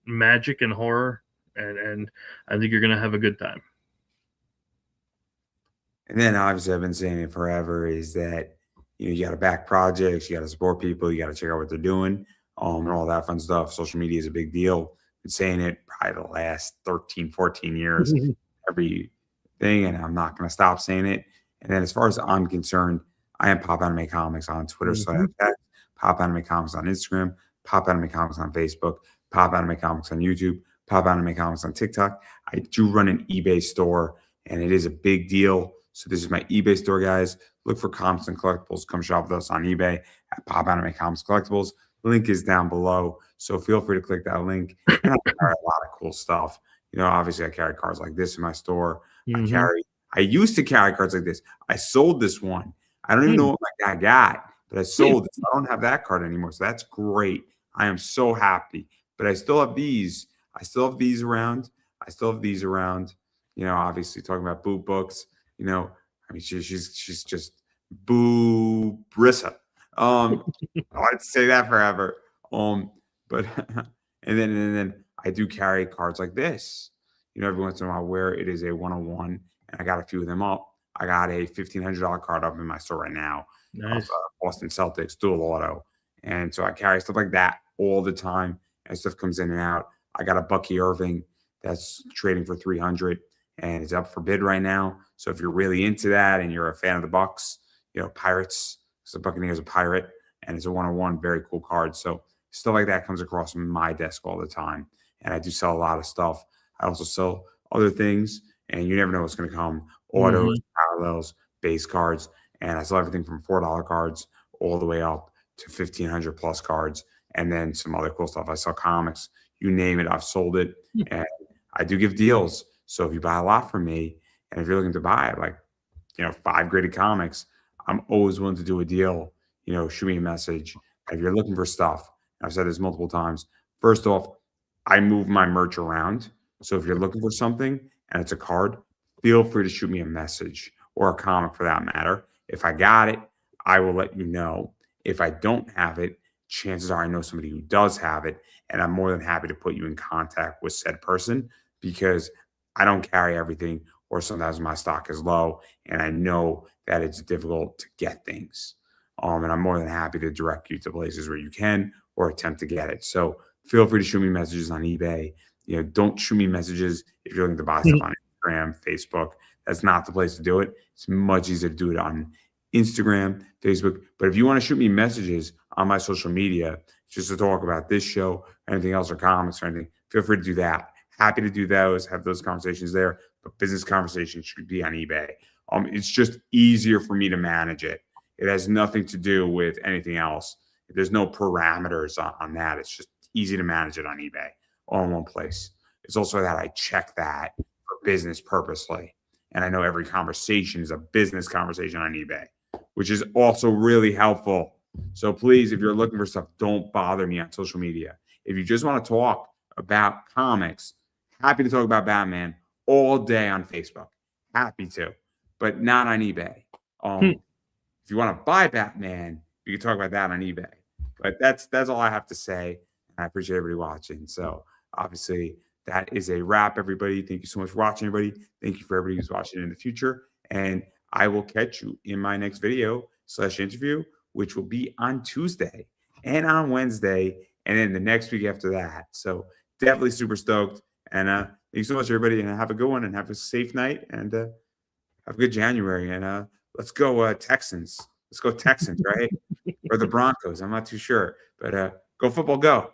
magic and horror. And I think you're going to have a good time. And then obviously I've been saying it forever is that, you got to back projects, you got to support people, you got to check out what they're doing, and all that fun stuff. Social media is a big deal. Been saying it probably the last 13, 14 years, everything, and I'm not going to stop saying it. And then as far as I'm concerned, I am Pop Anime Comics on Twitter, Pop Anime Comics on Instagram, Pop Anime Comics on Facebook, Pop Anime Comics on YouTube, Pop Anime Comics on TikTok. I do run an eBay store, and it is a big deal. So this is my eBay store, guys. Look for comics and collectibles. Come shop with us on eBay at Pop Anime Comics Collectibles. Link is down below, so feel free to click that link. And I carry a lot of cool stuff. Obviously I carry cards like this in my store. I used to carry cards like this. I sold this one. I don't even know what my guy got, but I sold it. I don't have that card anymore, so that's great. I am so happy. But I still have these. I still have these around. Obviously talking about Boo books. She's just Boo Brissa. I wanted to say that forever. But and then I do carry cards like this. Every once in a while where it is a 101, and I got a few of them up. I got a $1,500 card up in my store right now. Nice. Of Boston Celtics dual auto, And so I carry stuff like that all the time, and stuff comes in and out. I got a Bucky Irving that's trading for 300 and it's up for bid right now. So if you're really into that and you're a fan of the Bucks, Pirates, so Buccaneers a pirate, and it's a 101, very cool card. So stuff like that comes across my desk all the time. And I do sell a lot of stuff. I also sell other things, and you never know what's going to come. Autos, parallels, base cards, and I sell everything from $4 cards all the way up to 1,500 plus cards, and then some other cool stuff. I sell comics, you name it, I've sold it, and I do give deals. So if you buy a lot from me, and if you're looking to buy like 5 graded comics, I'm always willing to do a deal. Shoot me a message. If you're looking for stuff, I've said this multiple times. First off, I move my merch around. So if you're looking for something and it's a card, feel free to shoot me a message, or a comic for that matter. If I got it, I will let you know. If I don't have it, chances are I know somebody who does have it, and I'm more than happy to put you in contact with said person, because I don't carry everything, or sometimes my stock is low and I know that it's difficult to get things. And I'm more than happy to direct you to places where you can, or attempt to get it. So feel free to shoot me messages on eBay. Don't shoot me messages if you're looking to buy stuff on Instagram, Facebook. That's not the place to do it. It's much easier to do it on Instagram, Facebook. But if you want to shoot me messages on my social media just to talk about this show, anything else, or comics or anything, feel free to do that. Happy to do those, have those conversations there. But business conversations should be on eBay. It's just easier for me to manage it. It has nothing to do with anything else. There's no parameters on that. It's just easy to manage it on eBay, all in one place. It's also that I check that for business purposely. And I know every conversation is a business conversation on eBay, which is also really helpful. So please, if you're looking for stuff, don't bother me on social media. If you just want to talk about comics, happy to talk about Batman all day on Facebook. Happy to, but not on eBay. If you want to buy Batman, you can talk about that on eBay. But that's all I have to say. I appreciate everybody watching. So obviously that is a wrap, everybody. Thank you so much for watching, everybody. Thank you for everybody who's watching in the future. And I will catch you in my next video / interview, which will be on Tuesday and on Wednesday, and then the next week after that. So definitely super stoked. And thank you so much, everybody. And have a good one, and have a safe night, and have a good January. And let's go Texans. Let's go Texans, right? Or the Broncos. I'm not too sure. But go football, go.